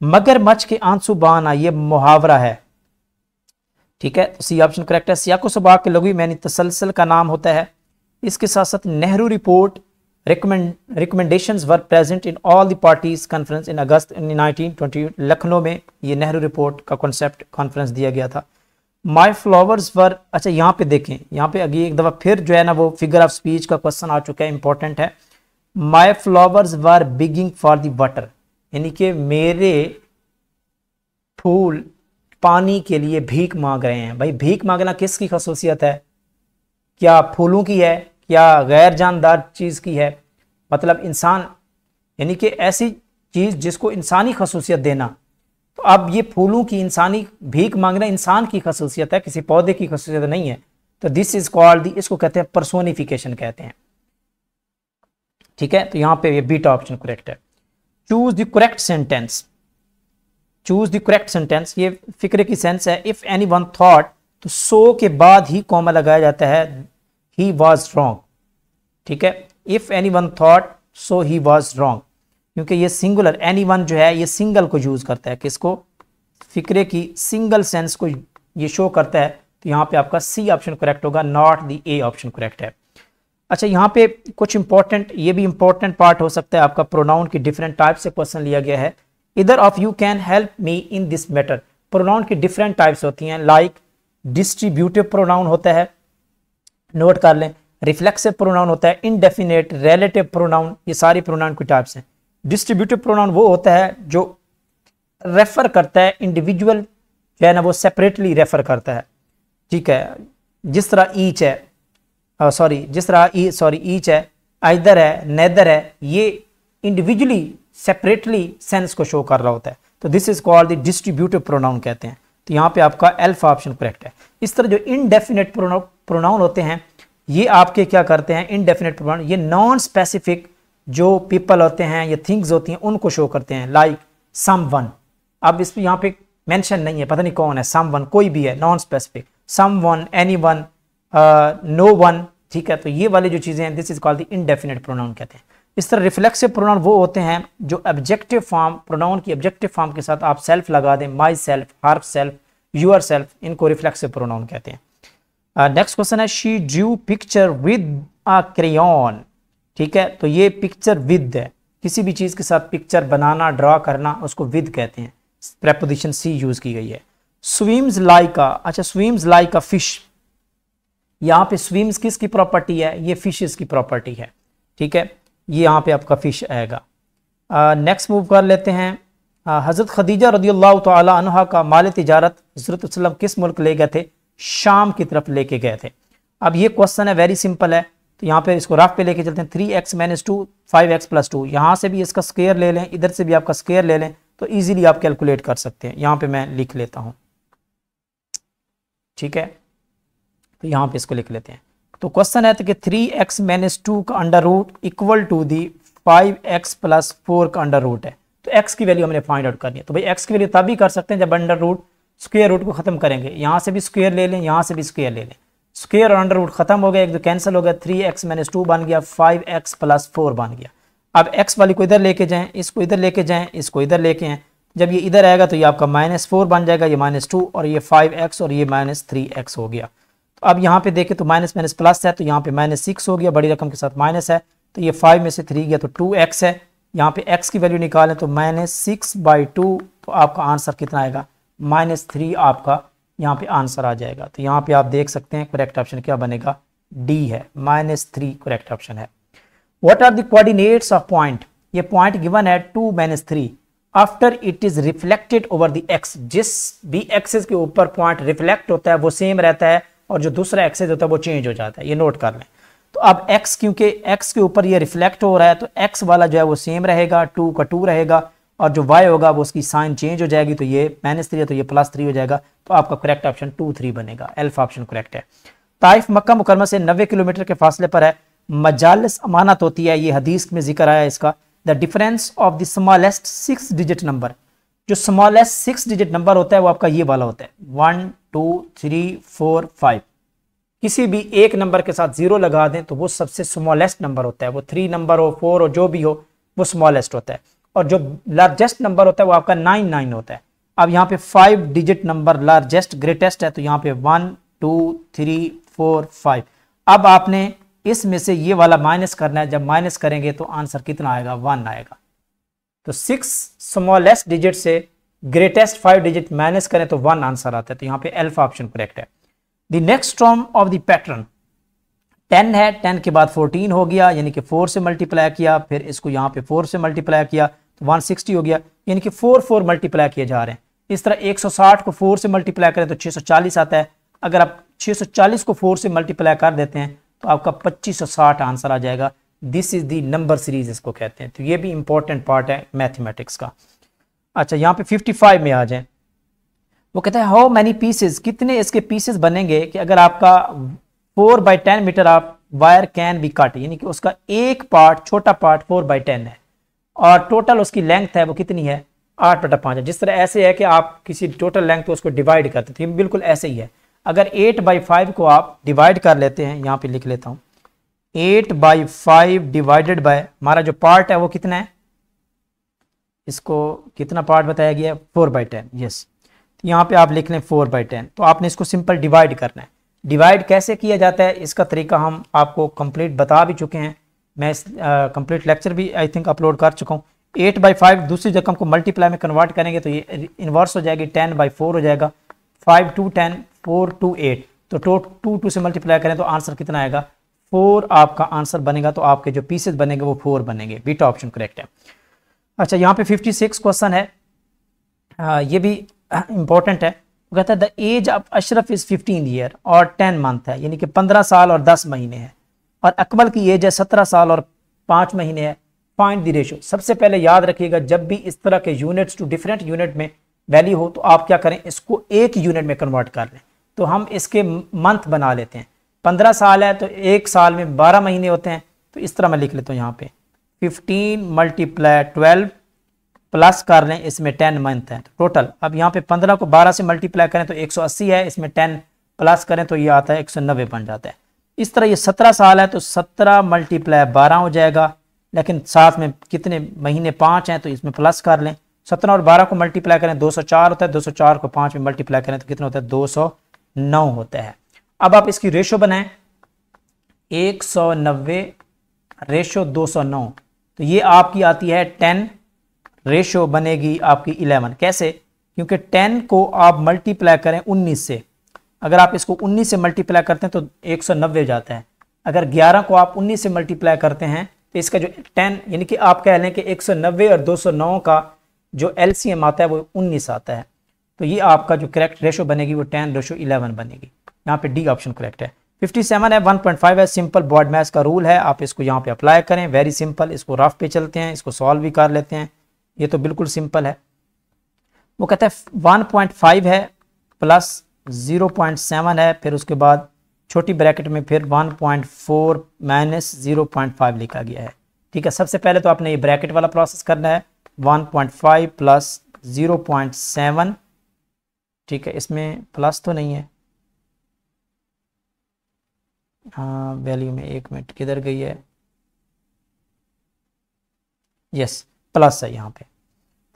मगरमच्छ के आंसू बहाना ये मुहावरा है, ठीक है, तो सी ऑप्शन करेक्ट है। सियाको सबाक के लघु मैनी तसलसल का नाम होता है। इसके साथ साथ Nehru report recommendations were present in all the parties conference in August 1920 Lucknow में ये नेहरू रिपोर्ट का कॉन्सेप्ट कॉन्फ्रेंस दिया गया था। माई फ्लावर्स वर, अच्छा यहाँ पे देखें, यहाँ पे अभी एक दफ़ा फिर जो है ना वो फिगर ऑफ स्पीच का क्वेश्चन आ चुका है, इंपॉर्टेंट है। My flowers were begging for the water, यानी कि मेरे फूल पानी के लिए भीख मांग रहे हैं। भाई भीख मांगना किसकी खसूसियत है? क्या फूलों की है, क्या गैर जानदार चीज़ की है? मतलब इंसान, यानी कि ऐसी चीज़ जिसको इंसानी खसूसियत देना। तो अब ये फूलों की इंसानी भीख मांगना इंसान की खसूसियत है, किसी पौधे की खसूसियत नहीं है। तो दिस इज कॉल्ड, इसको कहते हैं पर्सोनिफिकेशन कहते हैं, ठीक है। तो यहाँ पे ये बीटा ऑप्शन करेक्ट है। Choose the correct sentence, choose the correct sentence, ये फिक्रे की सेंस है। इफ एनी वन थॉट, तो सो के बाद ही कॉमा लगाया जाता है, ही वॉज रॉन्ग, ठीक है। If any one thought so he was wrong, क्योंकि ये सिंगुलर, एनी वन जो है ये सिंगल को यूज करता है, किसको? फिक्रे की सिंगल सेंस को ये शो करता है। तो यहाँ पे आपका सी ऑप्शन करेक्ट होगा, not the A option correct है। अच्छा यहाँ पे कुछ इंपॉर्टेंट, ये भी इंपॉर्टेंट पार्ट हो सकता है आपका, प्रोनाउन की डिफरेंट टाइप से क्वेश्चन लिया गया है। इधर of you can help me in this matter, pronoun की डिफरेंट टाइप्स होती हैं। लाइक डिस्ट्रीब्यूटिव प्रोनाउन होता है, नोट कर लें। रिफ्लेक्सिव प्रोनाउन होता है, इनडेफिनेट, रिलेटिव प्रोनाउन, ये सारी प्रोनाउन की टाइप्स हैं। डिस्ट्रीब्यूटिव प्रोनाउन वो होता है जो रेफर करता है इंडिविजुअल, जो है ना वो सेपरेटली रेफर करता है, ठीक है। जिस तरह ईच है, जिस तरह ईच है, आइदर है, नेदर है, ये इंडिविजुअली सेपरेटली सेंस को शो कर रहा होता है। तो this is called the distributive pronoun कहते हैं। तो यहाँ पे आपका अल्फा ऑप्शन करेक्ट है। इस तरह जो इनडेफिनेट प्रोनाउन होते हैं ये आपके क्या करते हैं, इनडेफिनेट प्रोनाउन ये नॉन स्पेसिफिक जो पीपल होते हैं या थिंग्स होती हैं उनको शो करते हैं। लाइक समवन, अब इस यहाँ पे मेंशन नहीं है, पता नहीं कौन है, समवन कोई भी है, non specific, someone, anyone, no one, ठीक है। तो ये वाली जो चीजें हैं this is called the indefinite pronoun कहते हैं। इस तरह रिफ्लेक्सिव प्रोनाउन वो होते हैं जो ऑब्जेक्टिव फॉर्म, प्रोनाउन की ऑब्जेक्टिव फॉर्म के साथ आप सेल्फ लगा दें, myself, herself, yourself, इनको रिफ्लेक्सिव प्रोनाउन कहते हैं। नेक्स्ट क्वेश्चन है she drew picture with a crayon, ठीक है। तो ये पिक्चर विद है, किसी भी चीज के साथ पिक्चर बनाना, ड्रॉ करना, उसको विद कहते हैं। प्रेपोजिशन सी यूज की गई है। स्विम्स लाइक अ, अच्छा स्विम्स लाइक अ फिश, यहाँ पे स्विम्स किसकी प्रॉपर्टी है? ये फिशेस की प्रॉपर्टी है, ठीक है। ये यहाँ पे आपका फिश आएगा। नेक्स्ट मूव कर लेते हैं। हज़रत खदीजा रदियल्लाहु तआला अन्हा का माल तिजारत हज़रत वसल्लम किस मुल्क ले गए थे? शाम की तरफ लेके गए थे। अब ये क्वेश्चन है वेरी सिंपल है, तो यहाँ पे इसको रफ पे लेके चलते हैं। 3x - 2 5x + 2, यहाँ से भी इसका स्क्वायर ले लें, इधर से भी आपका स्क्वायर ले लें, तो ईजिली आप कैलकुलेट कर सकते हैं। यहाँ पे मैं लिख लेता हूँ, ठीक है। तो यहाँ पे इसको लिख लेते हैं। तो क्वेश्चन है तो कि 3x - 2 का under root equal to the 5x + 4 का अंडर रूट है। तो x की वैल्यू हमने फाइंड आउट करनी है। तो भाई x की वैल्यू तभी कर सकते हैं जब अंडर रूट स्क्वायर रूट को खत्म करेंगे। यहाँ से भी स्क्वायर ले लें, यहाँ से भी स्क्वायर ले लें, स्क्वायर और अंडर रूट खत्म हो गया, एक दो कैंसिल हो गया, 3x - 2 बन गया, 5x + 4 बन गया। अब x वाली को इधर लेके जाएं, इसको इधर लेके जाएं, इसको इधर लेके आएं, जब ये इधर आएगा तो ये आपका -4 बन जाएगा, ये -2 और ये 5x और ये -3x हो गया। तो अब यहाँ पे देखें तो माइनस माइनस प्लस है, तो यहाँ पे -6 हो गया, बड़ी रकम के साथ माइनस है, तो ये 5 में से 3 गया तो 2x है। यहाँ पे x की वैल्यू निकालें तो -6/2, तो आपका आंसर कितना आएगा, -3 आपका यहाँ पे आंसर आ जाएगा। तो यहाँ पे आप देख सकते हैं करेक्ट ऑप्शन क्या बनेगा, डी है, -3 करेक्ट ऑप्शन है। What are the coordinates of point, ये पॉइंट गिवन है 2 - 3 after it is reflected over the x, जिस भी एक्सिस के ऊपर पॉइंट रिफ्लेक्ट होता है वो सेम रहता है और जो दूसरा एक्सिस होता है वो चेंज हो जाता है, ये नोट कर लें। तो अब x, क्योंकि x के ऊपर ये रिफ्लेक्ट हो रहा है तो x वाला जो है वो सेम रहेगा, 2 का 2 रहेगा, और जो y होगा वो उसकी साइन चेंज हो जाएगी, तो ये -3 है तो ये +3 हो जाएगा। तो आपका करेक्ट ऑप्शन 2, 3 बनेगा, अल्फा ऑप्शन करेक्ट है। ताइफ मक्का मुकरमा से 90 किलोमीटर के फासले पर है, मजालिस अमानत होती है, ये हदीस में जिक्र आया है इसका। The difference of the smallest 6 digit number, जो स्मॉलेस्ट 6 डिजिट नंबर होता है वो आपका ये वाला होता है 1 2 3 4 5। किसी भी एक नंबर के साथ 0 लगा दें तो वो सबसे स्मॉलेस्ट नंबर होता है, वो 3 नंबर हो 4 हो जो भी हो वो स्मॉलेस्ट होता है, और जो लार्जेस्ट नंबर होता है वो आपका 9 होता है। अब यहाँ पे 5 डिजिट नंबर लार्जेस्ट ग्रेटेस्ट है, तो यहाँ पे 1 2 3 4 5। अब आपने इसमें से ये वाला माइनस करना है, जब माइनस करेंगे तो आंसर कितना आएगा, 1 आएगा। तो 6 स्मॉलेस्ट डिजिट से ग्रेटेस्ट 5 डिजिट माइनस करें तो 1 आंसर आता है, तो यहाँ पे अल्फा ऑप्शन करेक्ट है। The next term of the pattern 10 है, 10 के बाद 14 हो गया, यानी कि 4 से मल्टीप्लाई किया, फिर इसको यहाँ पे 4 से मल्टीप्लाई किया तो 160 हो गया, यानी कि 4 मल्टीप्लाई किए जा रहे हैं। इस तरह 160 को 4 से मल्टीप्लाई करें तो 640 आता है। अगर आप 640 को 4 से मल्टीप्लाई कर देते हैं तो आपका 2560 आंसर आ जाएगा। This is the number series इसको कहते हैं। तो ये भी इंपॉर्टेंट पार्ट है मैथमेटिक्स का। अच्छा, यहाँ पे 55 में आ जाए, वो कहता है हाउ मैनी पीसेस, कितने इसके पीसेस बनेंगे कि अगर आपका 4/10 मीटर आप वायर कैन बी कट, यानी कि उसका एक पार्ट छोटा पार्ट 4/10 है और टोटल उसकी लेंथ है वो कितनी है 8/5 है। जिस तरह ऐसे है कि आप किसी टोटल लेंथ को उसको डिवाइड करते थे, बिल्कुल ऐसे ही है। अगर 8/5 को आप डिवाइड कर लेते हैं, यहाँ पे लिख लेता हूँ 8/5 डिवाइडेड बाय हमारा जो पार्ट है वो कितना है, इसको कितना पार्ट बताया गया है 4/10। यस, तो यहाँ पे आप लिख लें 4/10। तो आपने इसको सिंपल डिवाइड करना है। डिवाइड कैसे किया जाता है इसका तरीका हम आपको कंप्लीट बता भी चुके हैं, मैं इस कंप्लीट लेक्चर भी आई थिंक अपलोड कर चुका हूँ। 8/5 दूसरी रकम को मल्टीप्लाई में कन्वर्ट करेंगे तो ये इन्वर्स हो जाएगी, 10/4 हो जाएगा, 5 2 10 4 2 8। तो 2 से मल्टीप्लाई करें तो आंसर कितना आएगा 4 आपका आंसर बनेगा। तो आपके जो पीसेस बनेंगे वो 4 बनेंगे, बीटा ऑप्शन करेक्ट है। अच्छा, यहाँ पे 56 क्वेश्चन है, ये भी इंपॉर्टेंट है। वो कहता है the age of Ashraf is 15 year और 10 मंथ है, यानी कि 15 साल और 10 महीने है, और अकमल की एज है 17 साल और 5 महीने है। Find the ratio. सबसे पहले याद रखिएगा जब भी इस तरह के यूनिट्स टू डिफरेंट यूनिट में वैल्यू हो तो आप क्या करें, इसको एक यूनिट में कन्वर्ट कर लें। तो हम इसके मंथ बना लेते हैं। 15 साल है तो एक साल में 12 महीने होते हैं, तो इस तरह मैं लिख लेता हूँ यहाँ पे 15 × 12 प्लस कर लें, इसमें 10 मंथ है टोटल। अब यहाँ पे 15 को 12 से मल्टीप्लाई करें तो 180 है, इसमें 10 प्लस करें तो ये आता है 190 बन जाता है। इस तरह ये 17 साल है तो 17 × 12 हो जाएगा, लेकिन साथ में कितने महीने 5 हैं तो इसमें प्लस कर लें। 17 और 12 को मल्टीप्लाई करें 204 होता है, 204 को 5 में मल्टीप्लाई करें तो कितना होता है 209 होता है। अब आप इसकी रेशो बनाएं 190 रेशो 209, तो ये आपकी आती है 10 रेशो बनेगी आपकी 11। कैसे, क्योंकि 10 को आप मल्टीप्लाई करें 19 से, अगर आप इसको 19 से मल्टीप्लाई करते हैं तो 190 जाता है। अगर 11 को आप 19 से मल्टीप्लाई करते हैं तो इसका जो 10 यानी कि आप कह लें कि 190 और 209 का जो एलसीएम आता है वो 19 आता है। तो ये आपका जो करेक्ट रेशो बनेगी वो 10:11 बनेगी। यहाँ पे डी ऑप्शन करेक्ट है। 57 है, 1.5 है, सिंपल बॉड मैथ्स का रूल है, आप इसको यहाँ पे अप्लाई करें। वेरी सिंपल, इसको रफ पे चलते हैं, इसको सॉल्व भी कर लेते हैं, ये तो बिल्कुल सिंपल है। वो कहता है 1.5 है प्लस 0.7 है, फिर उसके बाद छोटी ब्रैकेट में फिर 1.4 माइनस 0.5 लिखा गया है। ठीक है, सबसे पहले तो आपने ये ब्रैकेट वाला प्रोसेस करना है, 1.5 प्लस 0.7। ठीक है, इसमें प्लस तो नहीं है, हाँ वैल्यू में 1 मिनट किधर गई है, यस प्लस है यहाँ पे,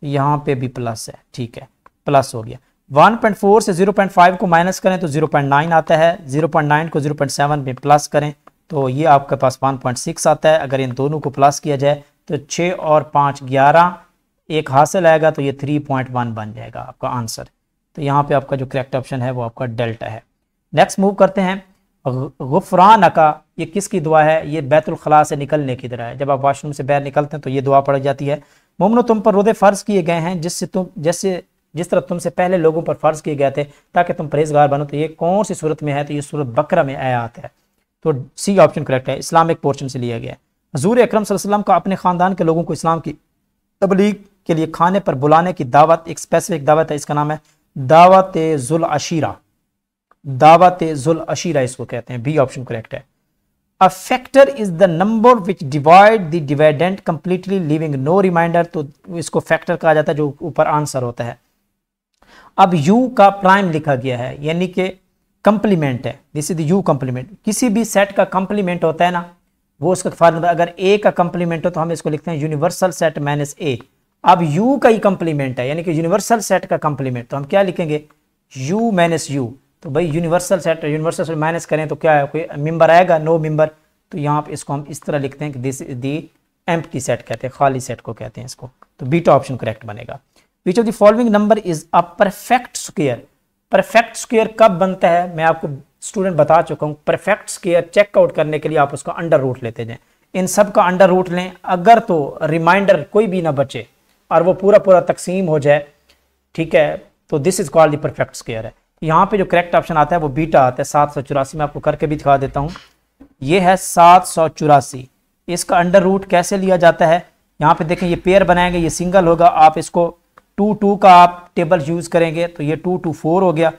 तो यहाँ पे भी प्लस है। ठीक है, प्लस हो गया। 1.4 से 0.5 को माइनस करें तो 0.9 आता है, 0.9 को 0.7 में प्लस करें तो ये आपके पास 1.6 आता है। अगर इन दोनों को प्लस किया जाए तो 6 और 5 11, एक हासिल आएगा तो ये 3.1 बन जाएगा आपका आंसर। तो यहाँ पे आपका जो करेक्ट ऑप्शन है वो आपका डेल्टा है। नेक्स्ट मूव करते हैं। गुफरान का, ये किसकी दुआ है? ये बैतुल खला से निकलने की दुआ है। जब आप वॉशरूम से बाहर निकलते हैं तो ये दुआ पढ़ी जाती है। मोमनो तुम पर रोज़े फ़र्ज किए गए हैं जिस तरह तुमसे पहले लोगों पर फ़र्ज किए गए थे ताकि तुम परहेजगार बनो। तो ये कौन सी सूरत में है? तो ये सूरत बकरा में आयात है। तो सी ऑप्शन करेक्ट है, इस्लामिक पोर्शन से लिया गया है। हजूर अकरम सल्लल्लाहु अलैहि वसल्लम का अपने ख़ानदान के लोगों को इस्लाम की तबलीग के लिए खाने पर बुलाने की दावत, एक स्पेसिफिक दावत है, इसका नाम है दावत जुल अशीरा। दावत जुल अशीरा इसको कहते हैं। बी ऑप्शन करेक्ट है। A factor is the number which divide the dividend completely leaving no remainder. तो इसको फैक्टर कहा जाता है जो ऊपर आंसर होता है। अब यू का प्राइम लिखा गया है यानी कि कंप्लीमेंट है। This is the you complement. किसी भी सेट का कंप्लीमेंट होता है ना, वो उसका फॉर्मूला, अगर ए का कंप्लीमेंट हो तो हम इसको लिखते हैं यूनिवर्सल सेट माइनस ए। अब यू का ही कंप्लीमेंट है यानी कि यूनिवर्सल सेट का कंप्लीमेंट, तो हम क्या लिखेंगे? You minus you. तो भाई यूनिवर्सल सेट माइनस करें तो क्या है? कोई मेंबर आएगा? No member. तो यहाँ पे इसको हम इस तरह लिखते हैं कि this is the empty set कहते हैं, खाली सेट को कहते हैं इसको। तो बीटा ऑप्शन करेक्ट बनेगा। विच of the following number is a perfect square. Perfect square कब बनता है? मैं आपको स्टूडेंट बता चुका हूँ। परफेक्ट स्क्वायर चेकआउट करने के लिए आप उसका अंडर रूट लेते जाएं। इन सब का अंडर रूट लें, अगर तो रिमाइंडर कोई भी ना बचे और वो पूरा पूरा तकसीम हो जाए, ठीक है, तो this is called the perfect square है। यहाँ पे जो करेक्ट ऑप्शन आता है वो बीटा आता है 784। मैं आपको करके भी दिखा देता हूँ। ये है 784। इसका अंडर रूट कैसे लिया जाता है? यहाँ पे देखें, ये पेयर बनाएंगे, ये सिंगल होगा। आप इसको 2 2 का आप टेबल यूज करेंगे तो ये 2 2 4 हो गया।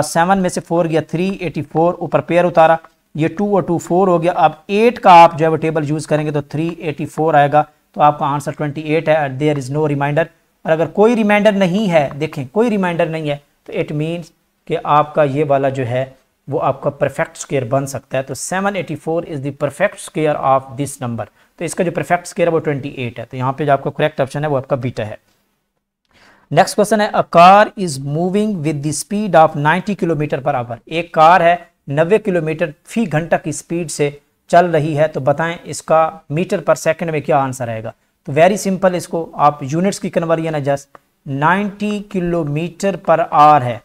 7 में से 4 गया 384, ऊपर पेयर उतारा, ये 2 और 2 4 हो गया। अब 8 का आप जो है वो टेबल यूज करेंगे तो 384 आएगा। तो आपका आंसर 28 है। There is no remainder. और अगर कोई रिमाइंडर नहीं है, देखें कोई रिमाइंडर नहीं है, तो इट मीन्स कि आपका ये वाला जो है वो आपका परफेक्ट स्क्वायर बन सकता है। तो 784 is the perfect square of this number. तो इसका जो परफेक्ट स्क्वायर है वो 28 है। तो यहाँ पे जो आपका करेक्ट ऑप्शन है वो आपका बीटा है। नेक्स्ट क्वेश्चन है, a car is moving with the speed of 90 kilometre per hour. एक कार है 90 किलोमीटर फी घंटा की स्पीड से चल रही है। तो बताएं इसका मीटर पर सेकंड में क्या आंसर आएगा? तो वेरी सिंपल, इसको आप यूनिट्स की कन्वर्जन है, जस्ट 90 किलोमीटर पर आवर है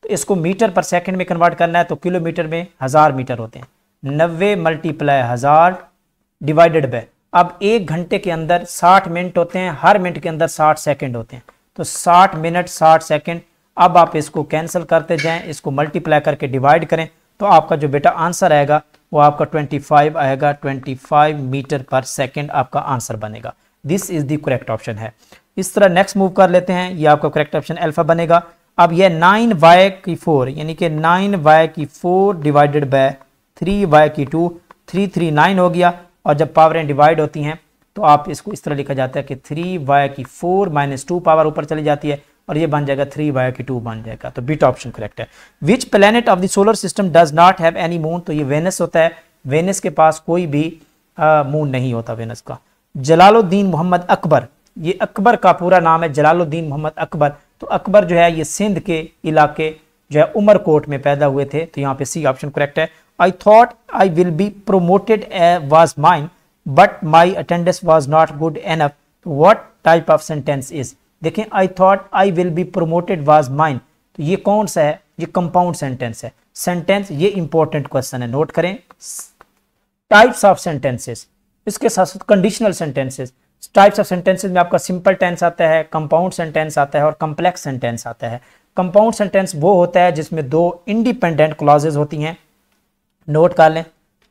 तो इसको मीटर पर सेकंड में कन्वर्ट करना है। तो किलोमीटर में 1000 मीटर होते हैं। 90 मल्टीप्लाई 1000 डिवाइडेड बाय, अब एक घंटे के अंदर 60 मिनट होते हैं, हर मिनट के अंदर 60 सेकंड होते हैं। तो 60 मिनट 60 सेकंड। अब आप इसको कैंसिल करते जाएं, इसको मल्टीप्लाई करके डिवाइड करें तो आपका जो बेटा आंसर आएगा वो आपका 25 आएगा। 25 मीटर पर सेकंड आपका आंसर बनेगा। This is the correct option है। इस तरह नेक्स्ट मूव कर लेते हैं। ये आपका करेक्ट ऑप्शन अल्फा बनेगा। अब ये 9y की 4 यानी कि 9y की 4 डिवाइडेड बाय 3y की 2, 339 हो गया। और जब पावरें डिवाइड होती हैं तो आप इसको इस तरह लिखा जाता है कि 3y की 4 माइनस 2 पावर ऊपर चली जाती है और ये बन जाएगा 3y की 2 बन जाएगा। तो बीटा ऑप्शन करेक्ट है। Which planet of the solar system does not have any moon. तो ये वेनस होता है। वेनस के पास कोई भी मून नहीं होता वेनस का। जलालुद्दीन मोहम्मद अकबर, ये अकबर का पूरा नाम है जलालुद्दीन मोहम्मद अकबर। तो अकबर जो है ये सिंध के इलाके जो है उमरकोट में पैदा हुए थे। तो यहाँ पे सी ऑप्शन करेक्ट है। I thought I will be promoted was mine but my attendance was not good enough. What type of sentence is. देखें, I thought I will be promoted was mine, तो ये कौन सा है? ये compound sentence है। Sentence, ये important question है, नोट करें। टाइप्स ऑफ सेंटेंसेस, इसके साथ साथ conditional sentences. Types of sentences में आपका सिंपल टेंस आता है, कंपाउंड सेंटेंस आता है और कॉम्प्लेक्स सेंटेंस आता है। कंपाउंड सेंटेंस वो होता है जिसमें 2 इंडिपेंडेंट क्लॉजेज होती हैं। नोट कर लें,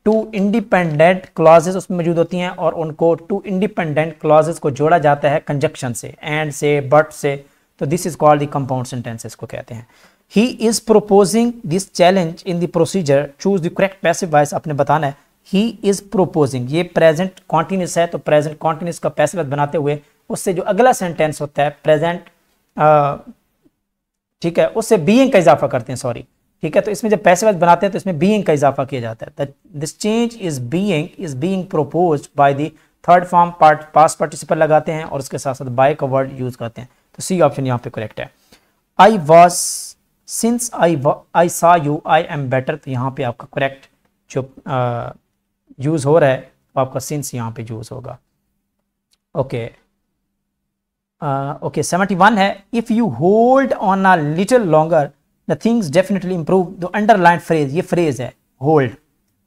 2 इंडिपेंडेंट क्लॉजेज उसमें मौजूद होती हैं और उनको 2 इंडिपेंडेंट क्लॉजेज को जोड़ा जाता है कंजक्शन से, एंड से, बट से। तो this is called the compound sentences को कहते हैं। He is प्रोपोजिंग this challenge in the procedure, choose the correct passive voice आपने बताना है। ही इज प्रोपोजिंग, ये प्रेजेंट कॉन्टिन्यूस है तो प्रेजेंट कॉन्टिन्यूस का पैसिव बनाते हुए उससे जो अगला सेंटेंस होता है प्रेजेंट, ठीक है, उससे बीइंग का इजाफा करते हैं, सॉरी, ठीक है। तो इसमें जब पैसिव बनाते हैं तो इसमें बीइंग का इजाफा किया जाता है। This change is being proposed by the third form past participle लगाते हैं और उसके साथ साथ बाय का वर्ड यूज करते हैं। तो सी ऑप्शन यहाँ पे करेक्ट है। आई वॉज सिंस आई सा यू आई एम बेटर, तो यहाँ पे आपका करेक्ट जो यूज़ हो रहा है तो आपका सिंस यहाँ पे यूज़ होगा। ओके ओके 71 है, if you hold on a little longer the things definitely improve. The underline phrase, ये फ्रेज है होल्ड,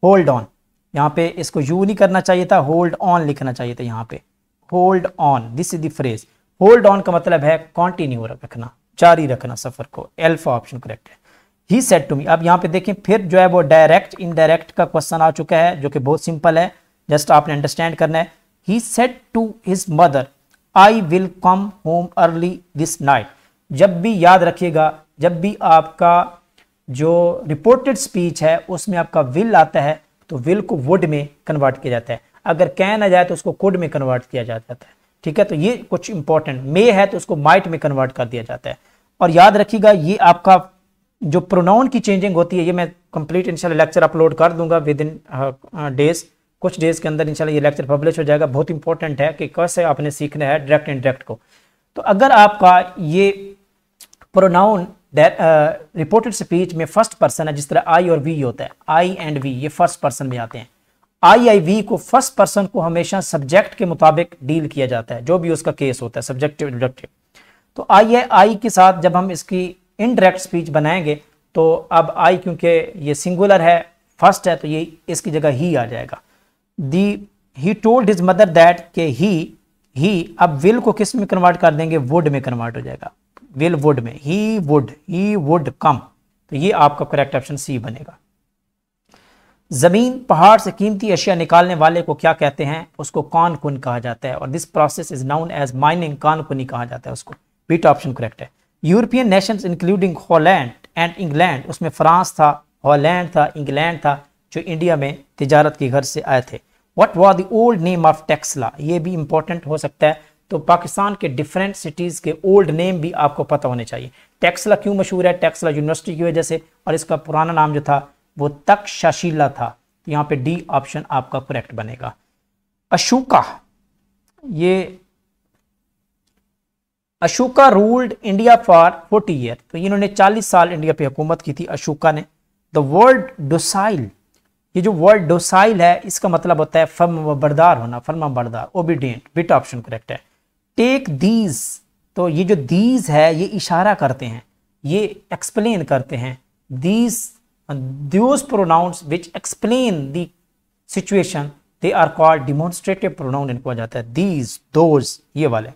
होल्ड ऑन, यहाँ पे इसको यू नहीं करना चाहिए था, होल्ड ऑन लिखना चाहिए था यहाँ पे, hold on, this is the phrase. Hold on का मतलब है कंटिन्यू रखना, जारी रखना सफर को, अल्फा ऑप्शन करेक्ट है। ही सेड टू मी, अब यहाँ पे देखें फिर जो है वो डायरेक्ट इनडायरेक्ट का क्वेश्चन आ चुका है जो कि बहुत सिंपल है, जस्ट आपने अंडरस्टैंड करना है। He said to his mother I will come home early this night. जब भी याद रखिएगा, जब भी आपका जो रिपोर्टेड स्पीच है उसमें आपका विल आता है तो विल को वुड में कन्वर्ट किया जाता है, अगर कैन आ जाए तो उसको कुड में कन्वर्ट किया जाता है, ठीक है। तो ये कुछ इंपॉर्टेंट, मे है तो उसको माइट में कन्वर्ट कर दिया जाता है। और याद रखिएगा ये आपका जो प्रोनाउन की चेंजिंग होती है, ये मैं कंप्लीट इंशाल्लाह लेक्चर अपलोड कर दूंगा विद इन डेज, कुछ डेज के अंदर इंशाल्लाह ये लेक्चर पब्लिश हो जाएगा। बहुत इंपॉर्टेंट है कि कैसे आपने सीखना है डायरेक्ट इनडायरेक्ट को। तो अगर आपका ये प्रोनाउन रिपोर्टेड स्पीच में फर्स्ट पर्सन है, जिस तरह आई और वी होता है, आई एंड वी ये फर्स्ट पर्सन में आते हैं, आई वी को फर्स्ट पर्सन को हमेशा सब्जेक्ट के मुताबिक डील किया जाता है, जो भी उसका केस होता है सब्जेक्टिव ऑब्जेक्टिव। तो आई के साथ जब हम इसकी इनडायरेक्ट स्पीच बनाएंगे तो अब आई क्योंकि ये सिंगुलर है, फर्स्ट है, तो ये इसकी जगह ही आ जाएगा। He told his mother that के ही अब विल को किस में कन्वर्ट कर देंगे, वुड में कन्वर्ट हो जाएगा, विल वुड में, ही वुड कम, तो ये आपका करेक्ट ऑप्शन सी बनेगा। जमीन पहाड़ से कीमती अशिया निकालने वाले को क्या कहते हैं, उसको कौन कुन कहा जाता है, और this process is known as mining, कौन कुनी कहा जाता है उसको, बीटा ऑप्शन करेक्ट है। European nations including Holland and England, उसमें फ्रांस था, हॉलैंड था, इंग्लैंड था, जो इंडिया में तिजारत की घर से आए थे। What was the old name of Taxila, ये भी इंपॉर्टेंट हो सकता है, तो पाकिस्तान के डिफरेंट सिटीज़ के ओल्ड नेम भी आपको पता होने चाहिए। टेक्सला क्यों मशहूर है, टेक्सला यूनिवर्सिटी की वजह से, और इसका पुराना नाम जो था वो तक्षशिला था, तो यहाँ पे डी ऑप्शन आपका करेक्ट बनेगा। अशोका, ये Ashoka ruled India for 40 year, तो इन्होंने 40 साल इंडिया पे हुकूमत की थी अशोका ने। द वर्ड डोसाइल, ये जो वर्ड डोसाइल है इसका मतलब होता है फर्माबरदार होना, फर्माबरदार, ओबीडियंट, बिट ऑप्शन करेक्ट है। टेक दीज, तो ये जो दीज है ये इशारा करते हैं, ये एक्सप्लेन करते हैं, these those pronouns which explain the situation they are called demonstrative pronoun, इनको आ जाता है दीज दोज, ये वाले।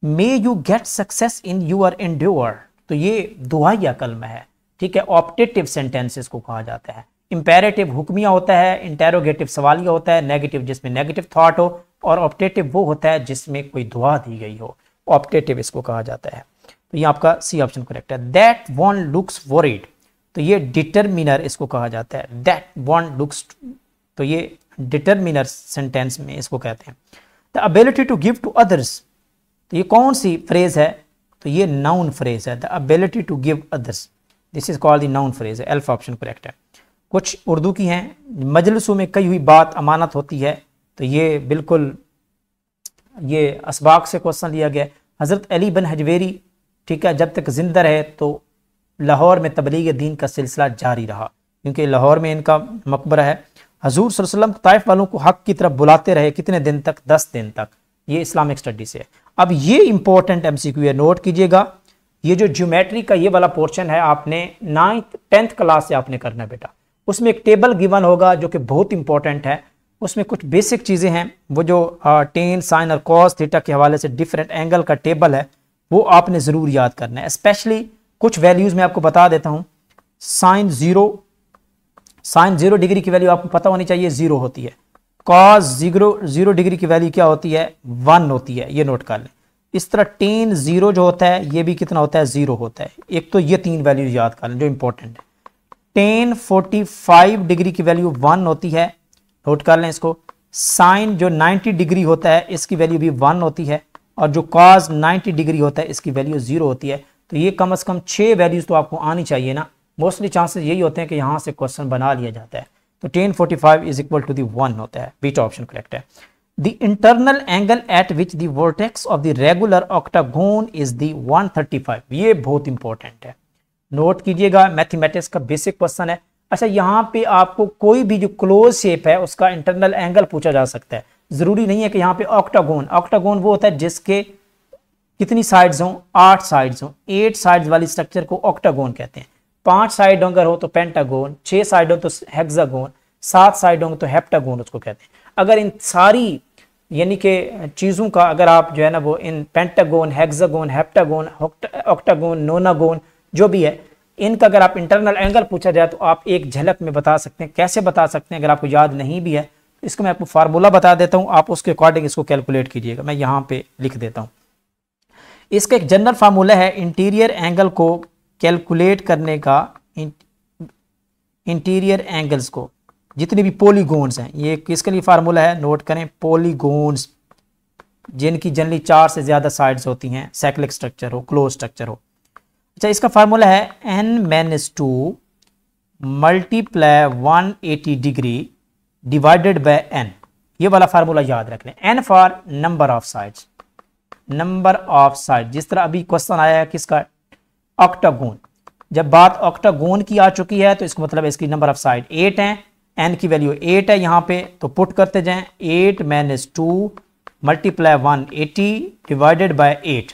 May you get success in your endeavour, तो ये दुआया कलमा है, ठीक है। ऑप्टेटिव सेंटेंसेस को कहा जाता है। इंपेरेटिव हुक्मिया होता है, इंटेरोगेटिव सवालिया होता है, नेगेटिव जिसमें नेगेटिव थॉट हो, और ऑप्टेटिव वो होता है जिसमें कोई दुआ दी गई हो, ऑप्टेटिव इसको कहा जाता है। तो ये आपका सी ऑप्शन करेक्ट है। दैट वन लुक्स वरीड, तो ये डिटरमिनर इसको कहा जाता है, दैट वन लुक्स, तो ये डिटरमिनर सेंटेंस में इसको कहते हैं। The ability to give to others, तो ये कौन सी फ्रेज है, तो ये नाउन फ्रेज है, the ability to give others, this is called the noun phrase है, अल्फा ऑप्शन करेक्ट है। कुछ उर्दू की हैं, मजलिसों में कही हुई बात अमानत होती है, तो ये बिल्कुल ये असबाक से क्वेश्चन लिया गया। हज़रत अली बिन हजवेरी, ठीक है, जब तक जिंदा रहे तो लाहौर में तबलीग दीन का सिलसिला जारी रहा, क्योंकि लाहौर में इनका मकबरा है। हजूर सल्लल्लाहु अलैहि वसल्लम ताइफ वालों को हक की तरफ बुलाते रहे, कितने दिन तक, 10 दिन तक, ये इस्लामिक स्टडी से है। अब ये इंपॉर्टेंट एमसीक्यू है, नोट कीजिएगा। ये जो ज्योमेट्री का ये वाला पोर्शन है आपने 9th 10th क्लास से आपने करना है बेटा, उसमें एक टेबल गिवन होगा जो कि बहुत इंपॉर्टेंट है, उसमें कुछ बेसिक चीज़ें हैं, वो जो टेन साइन और कॉस थीटा के हवाले से डिफरेंट एंगल का टेबल है वो आपने ज़रूर याद करना है। स्पेशली कुछ वैल्यूज़ मैं आपको बता देता हूँ। साइन जीरो डिग्री की वैल्यू आपको पता होनी चाहिए, 0 होती है। कॉस जीरो डिग्री की वैल्यू क्या होती है, 1 होती है, ये नोट कर लें। इस तरह टेन 0 जो होता है ये भी कितना होता है, 0 होता है। एक तो ये 3 वैल्यूज याद कर लें जो इंपॉर्टेंट है। टेन 45 डिग्री की वैल्यू 1 होती है, नोट कर लें इसको। साइन जो 90 डिग्री होता है इसकी वैल्यू भी 1 होती है, और जो कॉस 90 डिग्री होता है इसकी वैल्यू 0 होती है। तो ये कम से कम 6 वैल्यूज तो आपको आनी चाहिए ना। मोस्टली चांसेस यही होते हैं कि यहाँ से क्वेश्चन बना लिया जाता है। तो tan 45 is equal to the 1 होता है, बीटा ऑप्शन करेक्ट है। The internal angle at which the vertex of the regular octagon is the 135, ये बहुत इंपॉर्टेंट है, नोट कीजिएगा। मैथमेटिक्स का बेसिक क्वेश्चन है। अच्छा, यहाँ पे आपको कोई भी जो क्लोज शेप है उसका इंटरनल एंगल पूछा जा सकता है। जरूरी नहीं है कि यहाँ पे ऑक्टागोन, ऑक्टागोन वो होता है जिसके कितनी साइड्स हों, 8 साइड्स हों। 8 साइड्स वाली स्ट्रक्चर को ऑक्टागोन कहते हैं। 5 साइड अगर हो तो पेंटागोन, 6 साइड हो तो हेक्सागोन, 7 साइड होंगे तो हेप्टागोन उसको कहते हैं। अगर इन सारी यानी कि चीज़ों का अगर आप जो है ना वो इन पेंटागोन, हेक्सागोन, हेप्टागोन, ऑक्टागोन, नोनागोन जो भी है, इनका अगर आप इंटरनल एंगल पूछा जाए तो आप एक झलक में बता सकते हैं। कैसे बता सकते हैं? अगर आपको याद नहीं भी है तो इसको मैं आपको फार्मूला बता देता हूँ, आप उसके अकॉर्डिंग इसको कैलकुलेट कीजिएगा। मैं यहाँ पे लिख देता हूँ। इसका एक जनरल फार्मूला है इंटीरियर एंगल को कैलकुलेट करने का। इंटीरियर एंगल्स को जितने भी पॉलीगोन्स हैं, ये किसके लिए फार्मूला है नोट करें, पॉलीगोन्स जिनकी जनरली 4 से ज़्यादा साइड्स होती हैं, साइक्लिक स्ट्रक्चर हो, क्लोज स्ट्रक्चर हो। अच्छा, इसका फार्मूला है n-2 multiply 180 degree divided by n। ये वाला फार्मूला याद रख लें। n for number of sides, number of side. जिस तरह अभी क्वेश्चन आया है किसका, ऑक्टागोन। जब बात ऑक्टागोन की आ चुकी है तो इसका मतलब है इसकी नंबर ऑफ साइड 8 है, n की वैल्यू 8 है यहाँ पे, तो पुट करते जाएं 8-2 मल्टीप्लाई 180 डिवाइडेड बाय 8।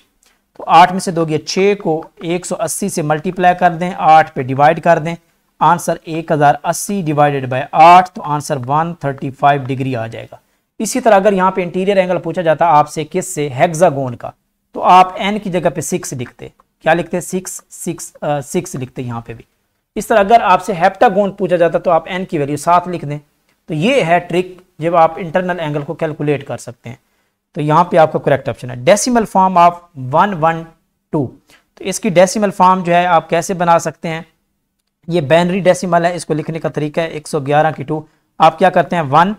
तो 8 में से दोगे 6 को 180 से मल्टीप्लाई कर दें, 8 पे डिवाइड कर दें, आंसर 1080 डिवाइडेड बाय 8, तो आंसर 135 डिग्री आ जाएगा। इसी तरह अगर यहाँ पे इंटीरियर एंगल पूछा जाता आपसे किससे, हेक्सागोन का, तो आप n की जगह पे 6 लिखते। क्या लिखते? 6 लिखते यहाँ पे भी। इस तरह अगर आपसे हेप्टागोन पूछा जाता तो आप n की वैल्यू 7 लिख दें। तो ये है ट्रिक जब आप इंटरनल एंगल को कैलकुलेट कर सकते हैं। तो यहाँ पे आपका करेक्ट ऑप्शन है डेसिमल फॉर्म ऑफ 112। तो इसकी डेसिमल फॉर्म जो है आप कैसे बना सकते हैं, ये बाइनरी डेसिमल है, इसको लिखने का तरीका है 111 की 2। आप क्या करते हैं 1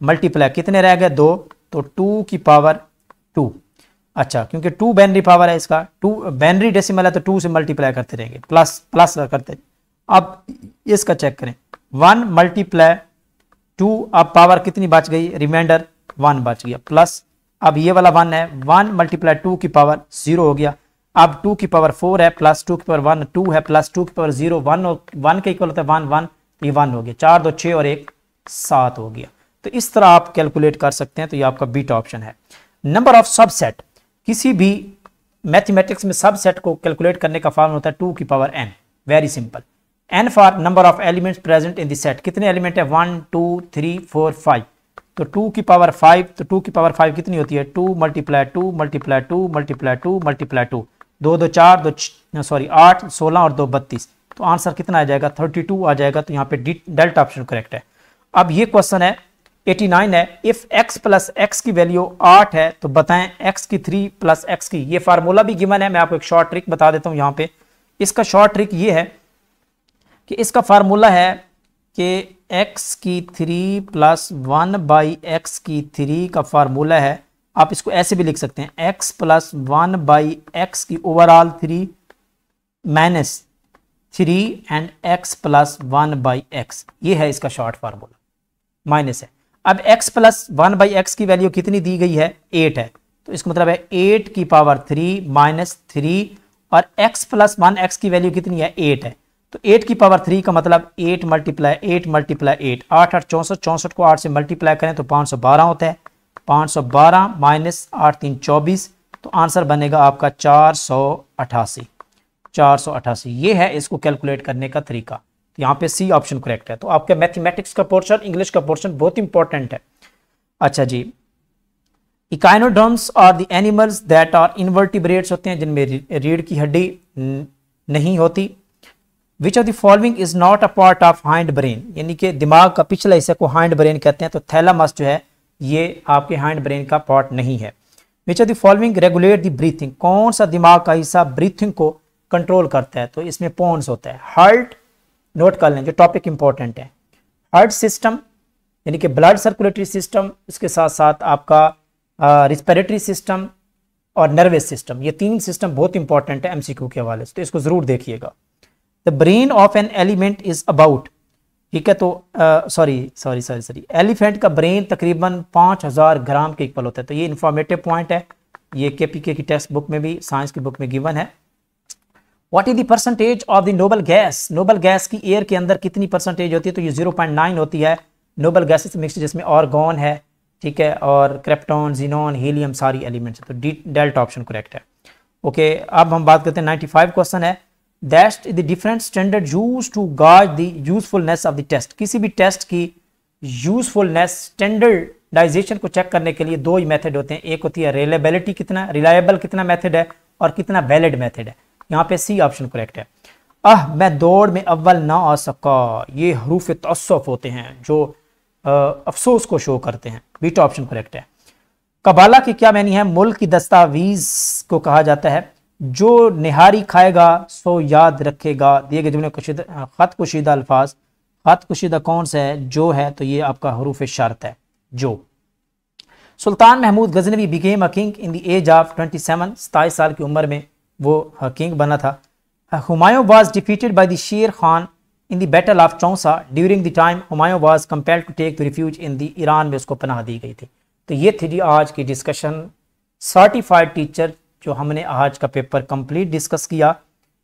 मल्टीप्लाई, कितने रह गए 2, तो 2 की पावर 2। अच्छा, क्योंकि 2 बाइनरी पावर है इसका, 2 बाइनरी डेसिमल है तो 2 से मल्टीप्लाई करते रहेंगे, प्लस करते। अब इसका चेक करें 1 मल्टीप्लाई 2, अब पावर कितनी बच गई, रिमाइंडर 1 बच गया, प्लस अब ये वाला 1 है, 1 मल्टीप्लाई 2 की पावर 0 हो गया। अब 2 की पावर 4 है, प्लस 2 की पावर 1 2 है, प्लस 2 की पावर 0 1 के इक्वल होता है 1 1, ये 1 हो गया, 4 2 6 और 1 7 हो गया। तो इस तरह आप कैलकुलेट कर सकते हैं। तो ये आपका बीटा ऑप्शन है। नंबर ऑफ सबसेट, किसी भी मैथमेटिक्स में सबसेट को कैलकुलेट करने का फॉर्मूला होता है 2 की power n। Very simple. n for number of elements present in the set, कितने एलिमेंट है 1 2 3 4 5, तो 2 की पावर 5, तो 2 की पावर 5 कितनी होती है 2 मल्टीप्लाई 2 मल्टीप्लाई 2 मल्टीप्लाई 2 मल्टीप्लाई 2, 2 2 4 8 16 और 2 32, तो आंसर कितना आ जाएगा 32 आ जाएगा। तो यहाँ पे डेल्टा ऑप्शन करेक्ट है। अब ये क्वेश्चन है 89 है, इफ x प्लस एक्स की वैल्यू 8 है तो बताएं x की 3 प्लस एक्स की। ये फार्मूला भी गिवन है, मैं आपको एक शॉर्ट ट्रिक बता देता हूं। यहाँ पे इसका शॉर्ट ट्रिक ये है कि इसका फार्मूला है कि x की 3 प्लस 1 बाई एक्स की 3 का फार्मूला है, आप इसको ऐसे भी लिख सकते हैं x प्लस 1 बाई एक्स की overall 3 minus 3 and x plus 1 by x, ये है इसका शॉर्ट फार्मूला, माइनस है। अब x प्लस 1 बाई एक्स की वैल्यू कितनी दी गई है 8 है, तो इसका मतलब है 8 की पावर 3 माइनस 3, और x प्लस 1 एक्स की वैल्यू कितनी है 8 है, तो 8 की पावर 3 का मतलब 8 मल्टीप्लाई 8 मल्टीप्लाई 8, 8 8 64, 64 को 8 से मल्टीप्लाई करें तो 512 होता है, 512 माइनस 8 3 24, तो आंसर बनेगा आपका 488। 488 ये है इसको कैलकुलेट करने का तरीका। तो यहाँ पे सी ऑप्शन करेक्ट है। तो आपके मैथमेटिक्स का पोर्शन, इंग्लिश का पोर्शन बहुत इंपॉर्टेंट है। अच्छा जी, echinoderms are the animals that are invertebrates होते हैं जिनमें रीढ़ की हड्डी नहीं होती। Which of the following is not a part of hind brain, यानी कि दिमाग का पिछला हिस्से को हाइंड ब्रेन कहते हैं, तो थैलामस जो है ये आपके हाइंड ब्रेन का पार्ट नहीं है। Which of the following regulate the breathing, कौन सा दिमाग का हिस्सा ब्रीथिंग को कंट्रोल करता है, तो इसमें पोन्स होता है। हार्ट, नोट कर लें जो टॉपिक इंपॉर्टेंट है, हार्ट सिस्टम यानी कि ब्लड सर्कुलेटरी सिस्टम, इसके साथ साथ आपका रिस्पिरेटरी सिस्टम और नर्वस सिस्टम, ये 3 सिस्टम बहुत इंपॉर्टेंट है एमसीक्यू के हवाले से, तो इसको जरूर देखिएगा। The brain of an element is about, ठीक है, तो सॉरी एलिफेंट का ब्रेन तकरीबन 5000 ग्राम के इक्वल होता है। तो ये इंफॉर्मेटिव पॉइंट है, ये केपीके की टेक्स्ट बुक में भी, साइंस की बुक में गिवन है। What is the percentage of the noble gas, noble gas की एयर के अंदर कितनी परसेंटेज होती है, तो ये 0.9 होती है नोबल गैसेस मिक्स, जिसमें ऑर्गन है, ठीक है, और क्रिप्टॉन, जीनॉन, हीलियम सारी एलिमेंट्स, तो डी डेल्टा ऑप्शन करेक्ट है। ओके, अब हम बात करते हैं 95 क्वेश्चन है, that is the different standard use to gauge the usefulness of the test, किसी भी टेस्ट की यूजफुलनेस स्टैंडर्डाइजेशन को चेक करने के लिए दो ही मेथड होते हैं, एक होती है रिलायबिलिटी, कितना रिलायबल कितना मेथड है, और कितना वैलिड मेथड है। यहाँ पे सी ऑप्शन करेक्ट है। मैं दौड़ में अव्वल ना आ सका, ये हरूफ तअस्सुफ होते हैं जो अफसोस को शो करते हैं, बीटा ऑप्शन करेक्ट है। कबाला की क्या मानी है, मुल्क की दस्तावीज को कहा जाता है, जो निहारी खाएगा सो याद रखेगा, दिए गए जुमले खत कुशीदा अल्फाज, खत कुशीदा कौन सा है, जो है, तो ये आपका हरूफ शर्त है, जो। Sultan Mahmud Ghaznavi became a king in the age of 27, 27 साल की उम्र में वो किंग बना था। Humayun was defeated by the Sher Khan in the battle of Chausa, during the time Humayun was compelled to take the refuge in the, Iran में उसको पनाह दी गई थी। तो ये थी जी आज की डिस्कशन, सर्टिफाइड टीचर जो हमने आज का पेपर कंप्लीट डिस्कस किया,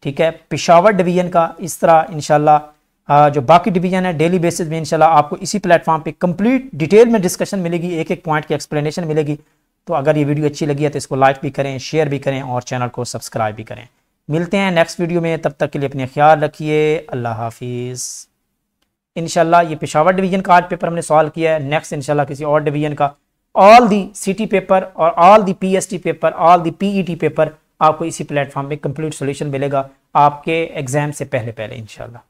ठीक है, पेशावर डिवीजन का। इस तरह इंशाल्लाह जो बाकी डिवीजन है डेली बेसिस में इंशाल्लाह आपको इसी प्लेटफॉर्म पे कंप्लीट डिटेल में डिस्कशन मिलेगी, एक एक पॉइंट की एक्सप्लेनेशन मिलेगी। तो अगर ये वीडियो अच्छी लगी है तो इसको लाइक भी करें, शेयर भी करें और चैनल को सब्सक्राइब भी करें। मिलते हैं नेक्स्ट वीडियो में, तब तक के लिए अपने ख्याल रखिए, अल्लाह हाफिज़। इंशाल्लाह ये पेशावर डिवीजन का आज पेपर हमने सॉल्व किया है, नेक्स्ट इंशाल्लाह किसी और डिवीजन का ऑल दी सिटी पेपर और all the PST paper, all the PET paper आपको इसी प्लेटफॉर्म पे कंप्लीट सॉल्यूशन मिलेगा आपके एग्जाम से पहले इंशाल्लाह।